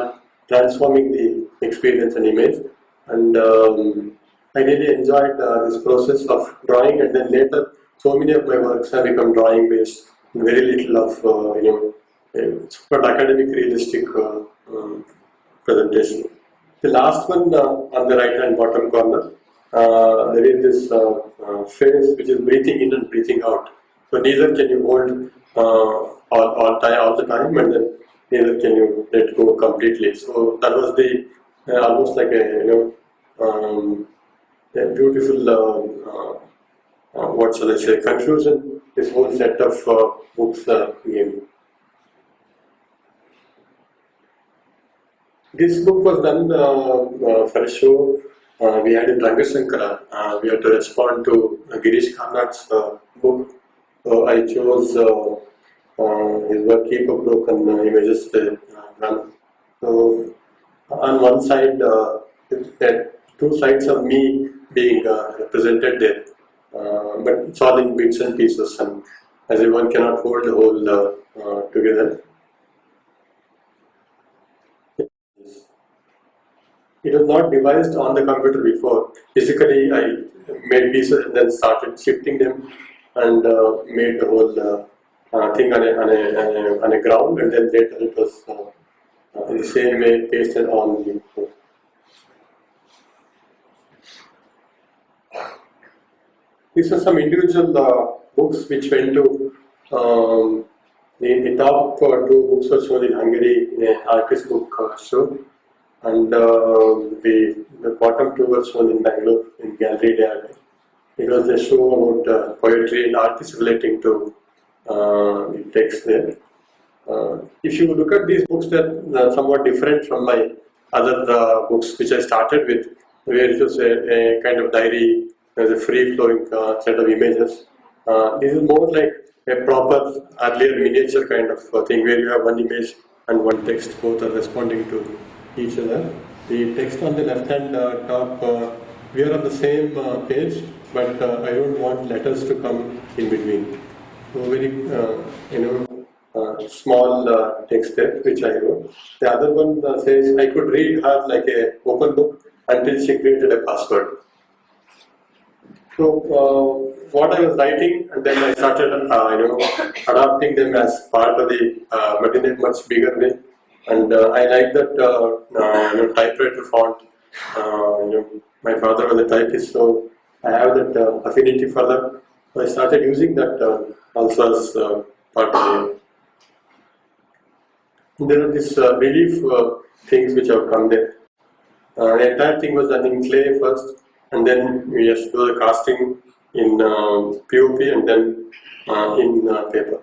transforming the experience and image. And I really enjoyed this process of drawing, and then later so many of my works have become drawing based, very little of but academic realistic presentation. The last one on the right hand bottom corner, there is this phase which is breathing in and breathing out. So neither can you hold all the time, and then neither can you let go completely. So that was the almost like a beautiful what shall I say, conclusion this whole set of books gave. This book was done for a show we had in Rangasankara. We had to respond to Girish Karnad's book. So I chose his work, Keep of Broken Images. So on one side, there are two sides of me being represented there, but it's all in bits and pieces, and as everyone cannot hold the whole together. It was not devised on the computer before. Physically, I made pieces and then started shifting them, and made the whole thing on a ground, and then later it was in the same way pasted on the board. These are some individual books which went to the top two books were shown in Hungary in an artist book show. And the bottom two were shown in Bengaluru in Gallery Day. It was a show about poetry and artists relating to the text there. If you look at these books, they're somewhat different from my other books which I started with, where it was a kind of diary, there's a free-flowing set of images. This is more like a proper earlier miniature kind of thing, where you have one image and one text, both are responding to each other. The text on the left hand top, we are on the same page, but I don't want letters to come in between. So very small text there which I wrote. The other one says I could read her like a open book until she created a password. So what I was writing, and then I started adapting them as part of the but in a much bigger way. And I like that typewriter font. My father was a typist, so I have that affinity for that. So I started using that also as part of it. There are these relief things which have come there. The entire thing was done in clay first, and then we have to do the casting in POP and then in paper.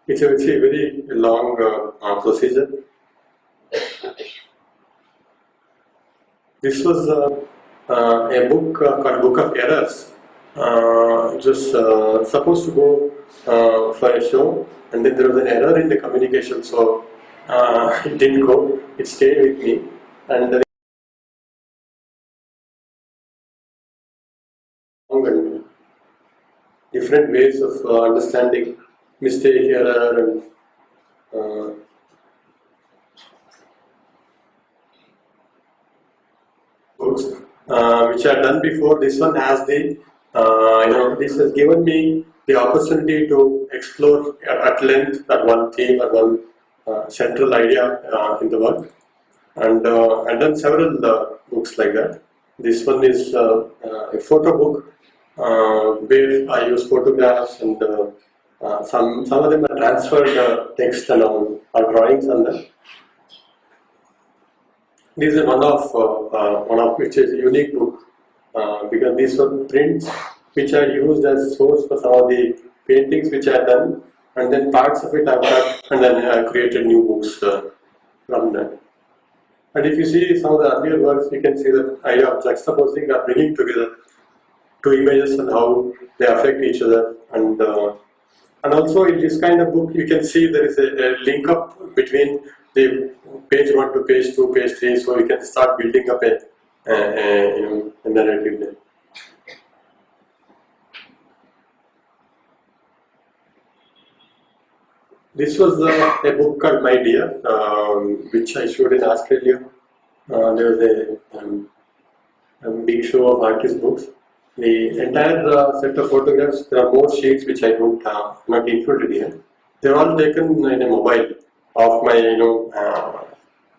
It's a very long procedure. This was a book called Book of Errors. It was supposed to go for a show, and then there was an error in the communication, so it didn't go. It stayed with me, and different ways of understanding mistake, error, and books which are done before. This one has the this has given me the opportunity to explore at length that one theme or one central idea in the work, and I've done several books like that. This one is a photo book where I use photographs and some of them are transferred text and all, or drawings on them. This is one of which is a unique book because these were prints which are used as source for some of the paintings which are done, and then parts of it I've cut and then I created new books from that. And if you see some of the earlier works, you can see the idea of juxtaposing or bringing together two images and how they affect each other. And also in this kind of book, you can see there is a link up between the page 1 to page 2, page 3, so you can start building up a narrative there. This was a book called My Dear, which I showed in Australia. There was a big show of artist books. The entire set of photographs, there are more sheets which I don't not included here. They're all taken in a mobile of my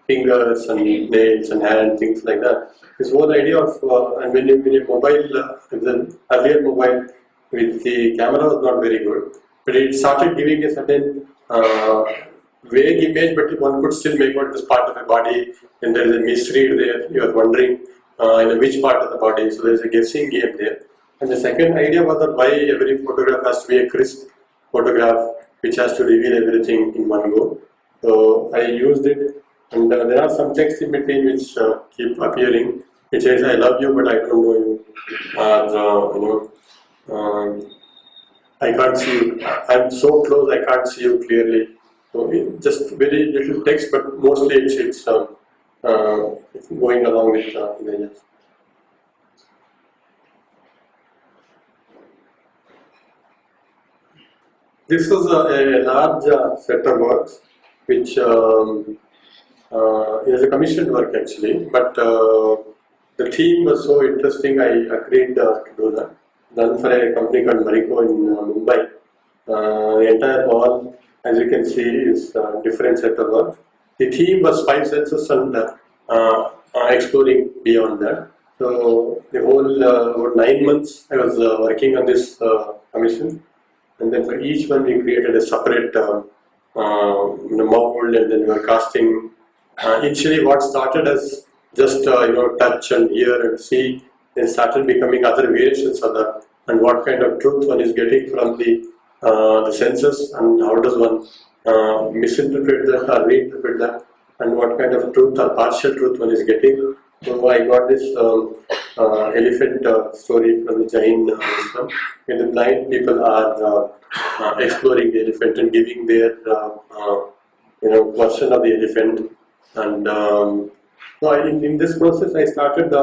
fingers and nails and hand, things like that. This whole idea of and when a mobile, the earlier mobile with the camera was not very good, but it started giving a certain vague image, but one could still make out it was part of a body, and there is a misread there. You are wondering which part of the body, so there is a guessing game there. And the second idea was that why every photograph has to be a crisp photograph which has to reveal everything in one go. So I used it, and there are some text in between which keep appearing, which says I love you but I don't know you, I can't see you, I'm so close I can't see you clearly. So just very little text, but mostly it's going along with images. This was a large set of works which is a commissioned work actually, but the theme was so interesting I agreed to do that. Done for a company called Marico in Mumbai. The entire wall, as you can see, is a different set of work. The theme was 5 senses and exploring beyond that. So the whole about 9 months I was working on this commission, and then for each one we created a separate mold, and then we were casting. Initially, what started as just touch and hear and see, then started becoming other variations of that, and what kind of truth one is getting from the senses, and how does one misinterpret that or reinterpret that, and what kind of truth or partial truth one is getting. So I got this elephant story from the Jain Islam, where the blind people are exploring the elephant and giving their version of the elephant. And so in this process, I started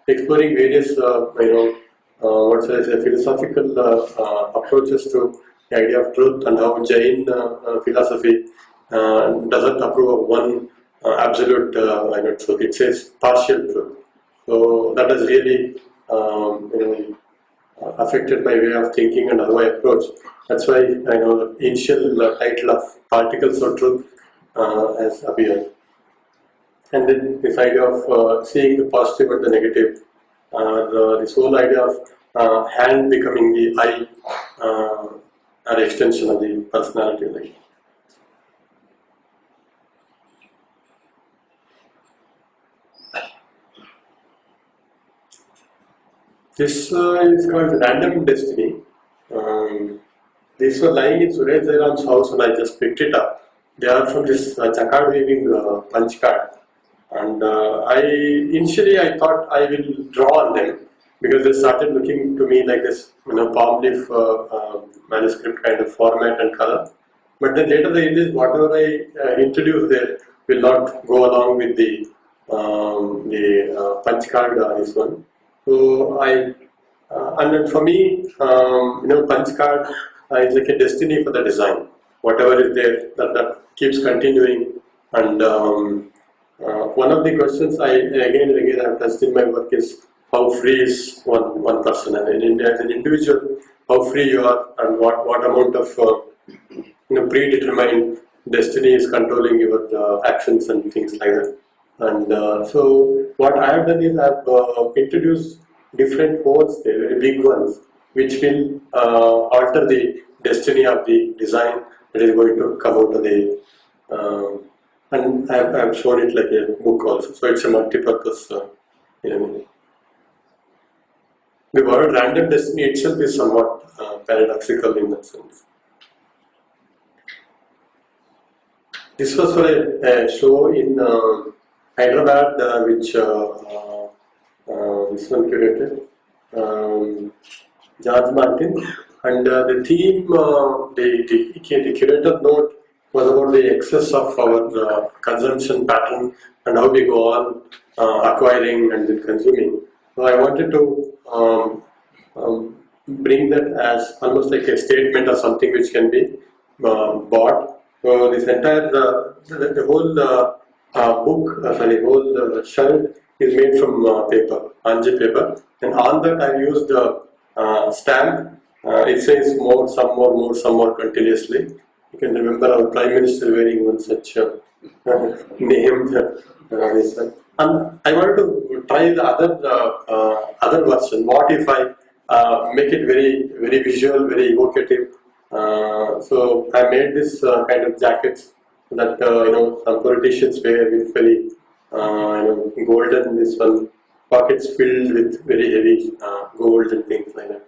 exploring various philosophical approaches to the idea of truth and how Jain philosophy doesn't approve of one absolute truth. It says partial truth. So that has really affected my way of thinking and how I approach. That's why I know the initial title of Particles of Truth has appeared. And then this idea of seeing the positive and the negative, this whole idea of hand becoming the eye, an extension of the personality. Like. This is called Random Destiny. These were lying in Suresh Jairam's house and I just picked it up. They are from this Chakad weaving punch card. And initially I thought I will draw on them because they started looking to me like this, palm leaf manuscript kind of format and color. But then later the realized whatever I introduce there will not go along with the punch card this one. So and then for me, punch card is like a destiny for the design. Whatever is there, that keeps continuing. And one of the questions I again and again have touched in my work is how free is one person, and as an individual, how free you are, and what amount of predetermined destiny is controlling your actions and things like that. And so what I have done is I have introduced different codes there, very big ones, which will alter the destiny of the design that is going to come out of the and I have shown it like a book also, so it's a multi-purpose The word random destiny itself is somewhat paradoxical in that sense. This was for a show in Hyderabad, which this one curated, George Martin, and the theme, the curator note was about the excess of our consumption pattern and how we go on acquiring and then consuming. So I wanted to bring that as almost like a statement or something which can be bought. So this entire the whole whole shirt is made from paper, Anji paper, and on that I used a stamp. It says more, some more, more, some more continuously. You can remember our Prime Minister wearing one such named this one. And I wanted to try the other version. What if I make it very, very visual, very evocative? So I made this kind of jackets that some politicians wear with very golden this one, pockets filled with very heavy gold and things like that.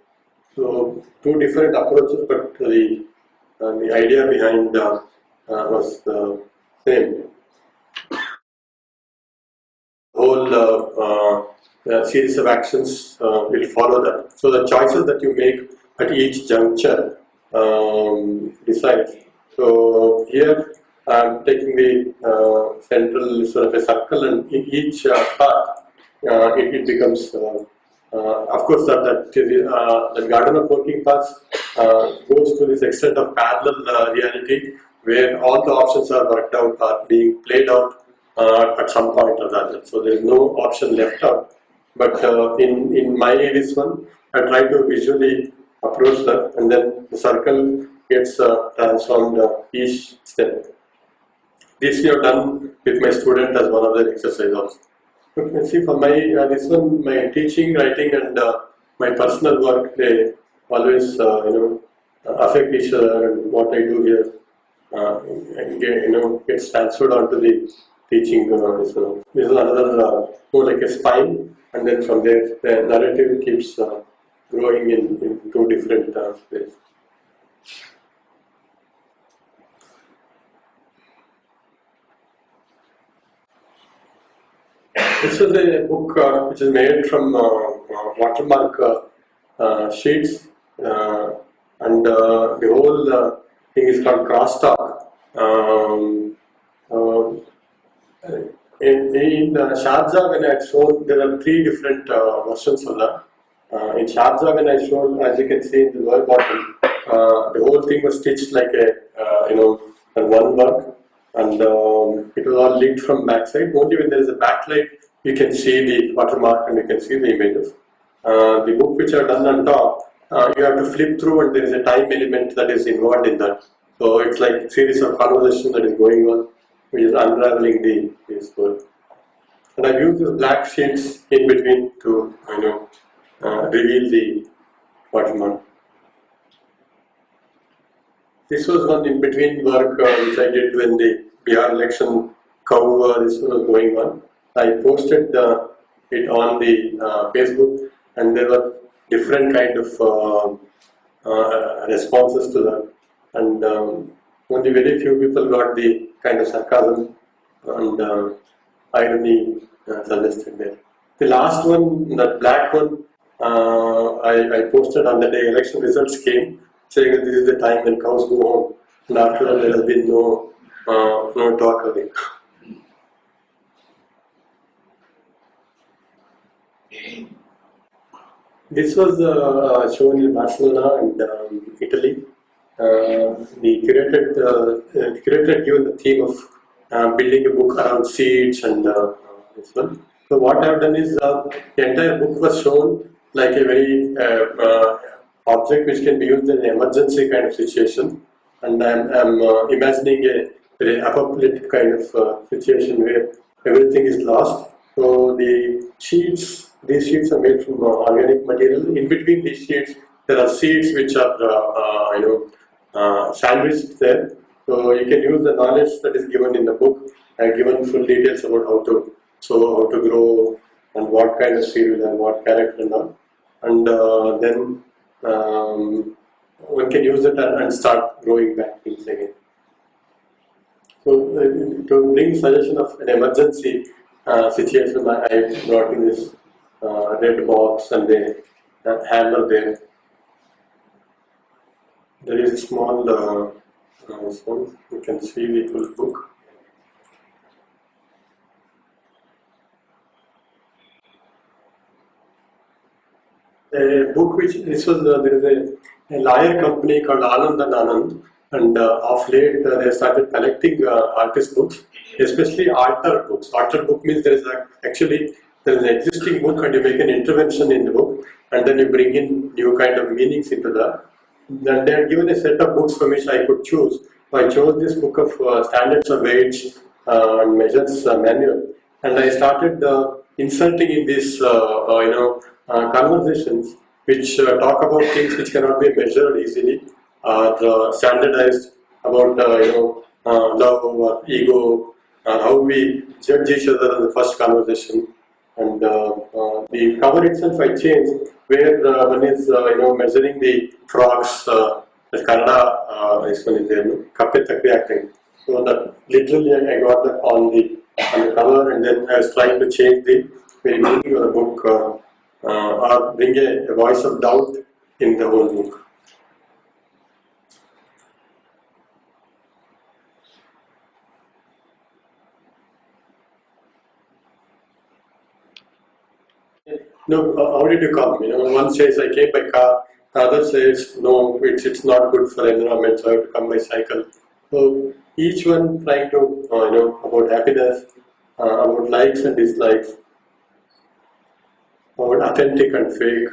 So two different approaches, but the idea behind was the same. Whole series of actions will follow that. So the choices that you make at each juncture decides. So here I am taking the central sort of a circle, and in each part it becomes. Of course, the garden of working paths goes to this extent of parallel reality, where all the options are worked out, are being played out at some point or the other. So there is no option left out. But in my this one, I try to visually approach that, and then the circle gets transformed each step. This we have done with my student as one of the exercises also. You can see for my this one, my teaching, writing, and my personal work, they always affect each other, and what I do here gets transferred onto the teaching. This is another more like a spine, and then from there the narrative keeps growing in two different ways. This is a book which is made from watermark sheets, and the whole thing is called crosstalk. In Sharjah, when I showed, there are three different versions of that. In Sharjah, when I showed, as you can see in the lower bottom, the whole thing was stitched like a one work, and it was all lit from backside. Only when there is a backlight, you can see the watermark and you can see the images. The book which I've done on top, you have to flip through, and there is a time element that is involved in that. So it's like a series of conversation that is going on, which is unraveling the story. And I've used these black sheets in between to reveal the watermark. This was one in between work which I did when the Bihar election this was going on. I posted it on the Facebook, and there were different kind of responses to that, and only very few people got the kind of sarcasm and irony suggested there. The last one, that black one, I posted on the day election results came, saying that this is the time when cows go home, and after that there has been no talk of it. This was shown in Barcelona and Italy. The curator given the theme of building a book around seeds and this one. So what I have done is the entire book was shown like a very object which can be used in an emergency kind of situation, and I'm imagining a very apocalyptic kind of situation where everything is lost. So these sheets are made from organic material. In between these sheets, there are seeds which are sandwiched there. So you can use the knowledge that is given in the book. I've given full details about how to grow and what kind of seed will have what character and all. And then one can use it and start growing back things again. So to bring suggestion of an emergency situation, I brought in this red box and a hammer there. There is a small one. You can see the full book. A book which this was there is a lawyer company called Anand and Anand, and of late they started collecting artist books, especially altar books. Altar book means there is an existing book and you make an intervention in the book, and then you bring in new kind of meanings into that. Then they had given a set of books from which I could choose. So I chose this book of standards of weights and measures manual, and I started inserting in these conversations which talk about things which cannot be measured easily, or standardized about love or ego, how we judge each other in the first conversation. And the cover itself I changed, where one is measuring the frogs. The Kannada this one is there, Kappe Takri acting. So that literally I got that on the cover, and then I was trying to change the very meaning of the book, or bring a voice of doubt in the whole book. No, how did you come? One says I came by car, the other says no, it's not good for environment, so I have to come by cycle. So each one trying to about happiness, about likes and dislikes, about authentic and fake.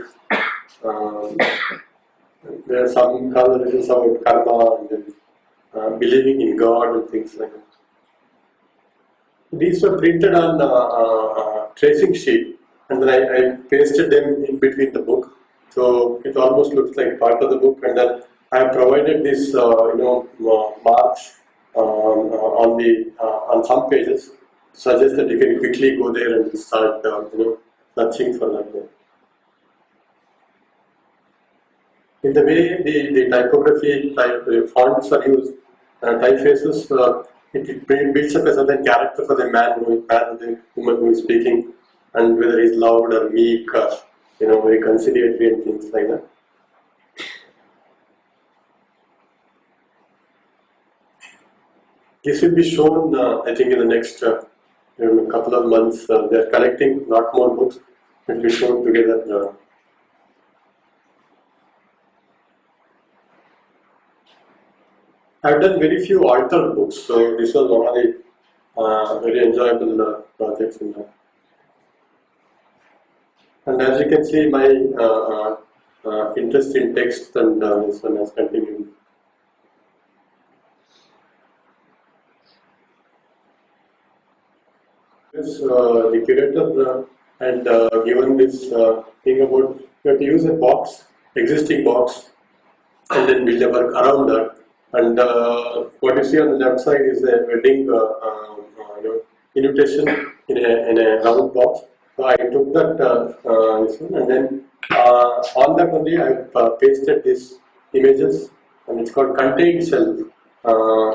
There are some conversations about karma and then believing in God and things like that. These were printed on tracing sheet, and then I pasted them in between the book, so it almost looks like part of the book. And then I have provided this marks on some pages, suggest that you can quickly go there and start searching for that. In the way the typography fonts are used, typefaces, it builds up a certain character for the man or the woman who is speaking, and whether he's loud or meek or very conciliatory and things like that. This will be shown, I think, in the next couple of months. They are collecting a lot more books. It will be shown together. I've done very few altered books, so this was one of the very enjoyable projects in that. And as you can see, my interest in text and this one has continued. Yes, the curator had given this thing about you have to use a box, existing box, and then build a work around that. And what you see on the left side is a wedding invitation in a round box. So I took that this one, and then on that only I pasted these images, and it's called contained self,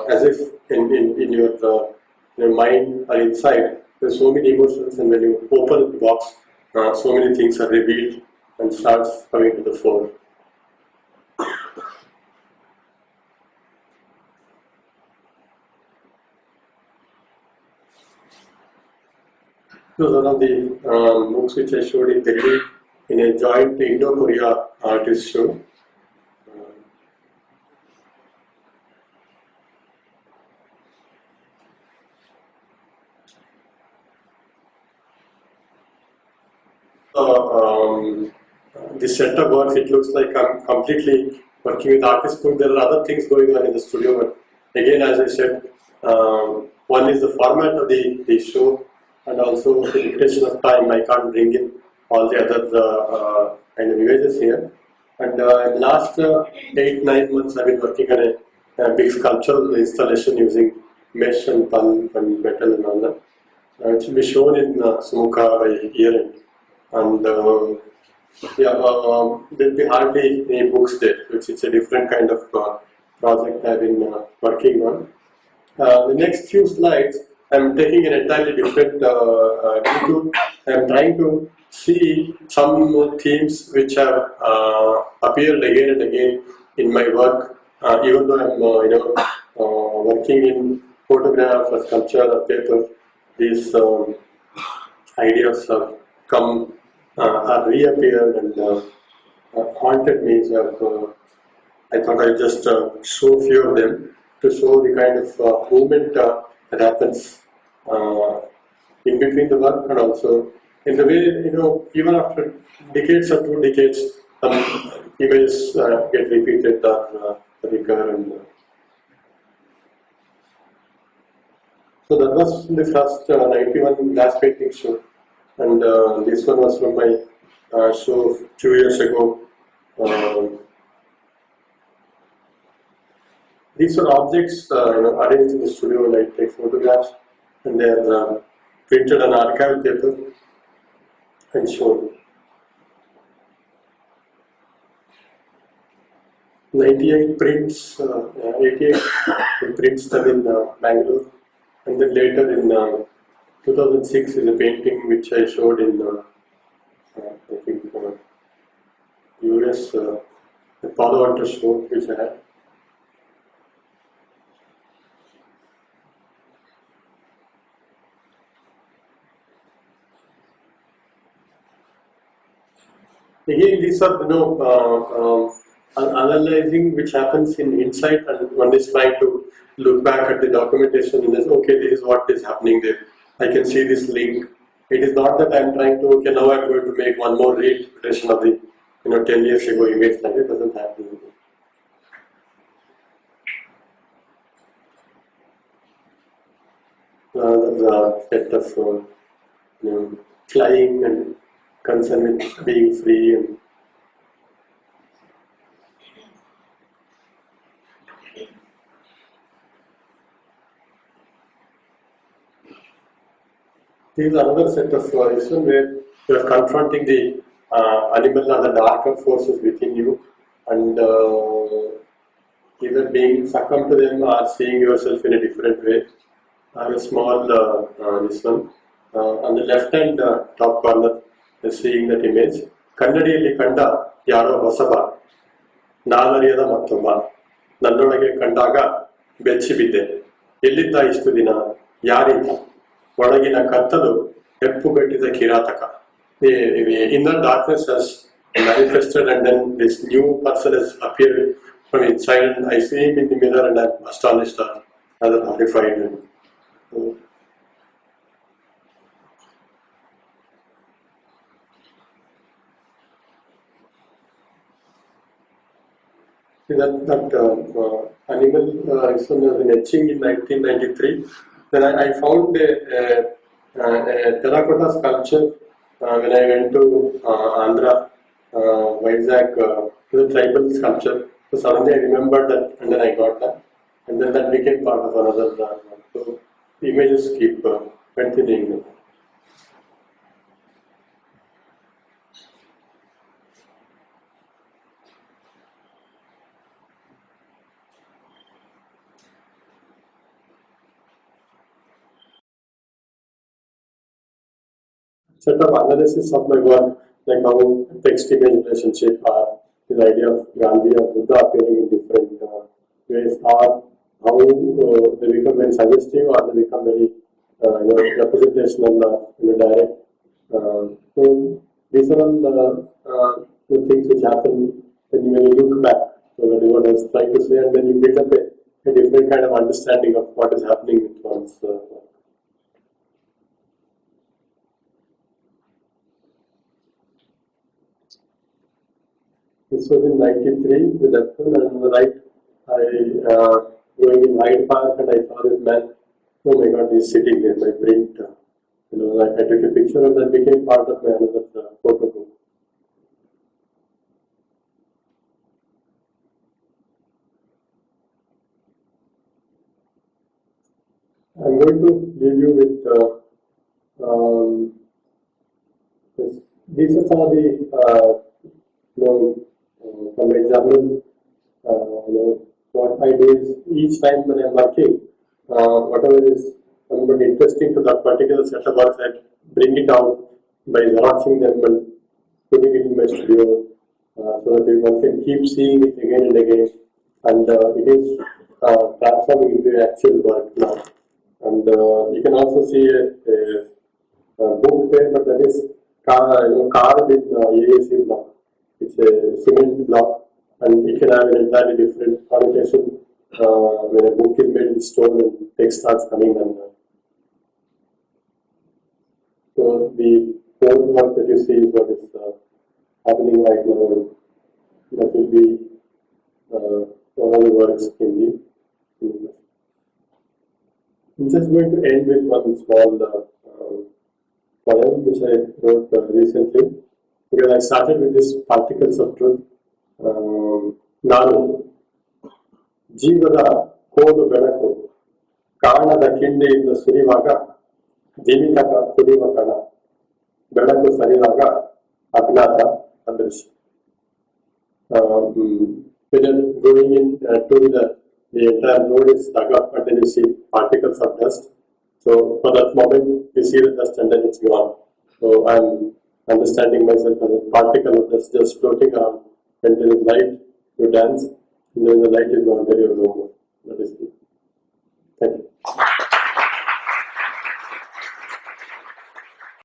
as if in your mind or inside there's so many emotions, and when you open the box, so many things are revealed and starts coming to the fore. This was one of the books which I showed in Delhi in a joint Indo-Korea artist show. This setup works, it looks like I'm completely working with artist book. There are other things going on in the studio, but again, as I said, one is the format of the show, and also the limitation of time. I can't bring in all the other kind of images here. And last 8-9 months, I've been working on a big sculptural installation using mesh and pulp and metal and all that. It will be shown in Sumuka by year end. And there'll be hardly any books there, which is a different kind of project I've been working on. The next few slides, I'm taking an entirely different detour. I'm trying to see some themes which have appeared again and again in my work, even though I'm working in photograph or sculpture or paper. These ideas have come, have reappeared and haunted me. So I thought I'd just show a few of them to show the kind of movement that happens in between the work, and also in the way, even after decades or 2 decades, images get repeated or recur. And so that was the first 91 glass painting show, and this one was from my show 2 years ago. These are objects arranged in the studio, like take photographs, and they are printed on archival paper and shown. 98 prints, 88 prints done in Bengaluru, and then later in 2006 is a painting which I showed in I think US, the Palo Alto show which I had. Again, these are analyzing which happens in inside, and one is trying to look back at the documentation and say, okay, this is what is happening there. I can see this link. It is not that I'm trying to, okay, now I'm going to make one more reinterpretation of the 10 years ago image. Like it doesn't happen. The set of flying and concern with being free. And this is another set of this one where you are confronting the animal and the darker forces within you, and either being succumbed to them or seeing yourself in a different way. A small this one on the left hand top corner, seeing that image. ಕನ್ನಡಿಯಲ್ಲಿ ಕಂಡ ಯಾರೋ ಹೊಸಬ ನಾನರಿಯದ ಮತ್ತೊಬ್ಬ ನನ್ನೊಳಗೆ ಕಂಡಾಗ ಬೆಚ್ಚಿ ಬಿದ್ದೆ ಎಲ್ಲಿದ್ದ ಇಷ್ಟು ದಿನ ಯಾರಿದ್ದ ಒಳಗಿನ ಕತ್ತಲು ಹೆಪ್ಪುಗಟ್ಟಿದ Kirataka. The inner darkness has manifested, and then this new person has appeared from inside, and I see him in the mirror, and I'm astonished, rather horrified. And, see that animal is an etching in 1993. Then I found a terracotta sculpture when I went to Andhra, Vizag, the tribal sculpture. So suddenly I remembered that, and then I got that, and then that became part of another. So the images keep continuing. Set of analysis of my work, like how text-image relationship are, this idea of Gandhi or Buddha appearing in different ways, are how they become very suggestive or they become very representational direct. So these are all the things which happen when you look back. So that is what I was trying to say, and then you build up a different kind of understanding of what is happening with one's work. This was in '93 with Apple, and on the right, going in Hyde Park, and I saw this man. Oh my God, he's sitting there. My print, I took a picture, and that became part of my another photo book. I'm going to leave you with these are some of the from example. What I do is each time when I'm working, whatever is interesting to that particular set of works, I bring it out by watching them and putting it in my studio, so that one can keep seeing it again and again, and it is transforming into actual work now. And you can also see a book there, but that is carved in AAC block. It's a cement block, and it can have an entirely different connotation when a book is made in stone and text starts coming on. So the whole work that you see is what is happening right now. That will be one of the works in the universe. I'm just going to end with one small poem which I wrote recently, because I started with this particles of truth. ನಾನು ಜೀವದ ಕೋಲು ಬೆಳಕು ಕಾಣದ ಕಿಂಡಿಯಿಂದ ಸುರಿವಾಗ ಜೀವಿತ ಕುಡಿಯುವ ಕಣ ಬೆಳಕು ಸರಿದಾಗ ಅಜ್ಞಾತ ಅದೃಶ್ಯ. When you're going in to the entire road is dug up, and then you see particles of dust. So for that moment you see the dust and then it's gone. So I'm understanding myself as a particle of dust just floating around. When there is light, you dance, and then the light is gone, there you go. That is it.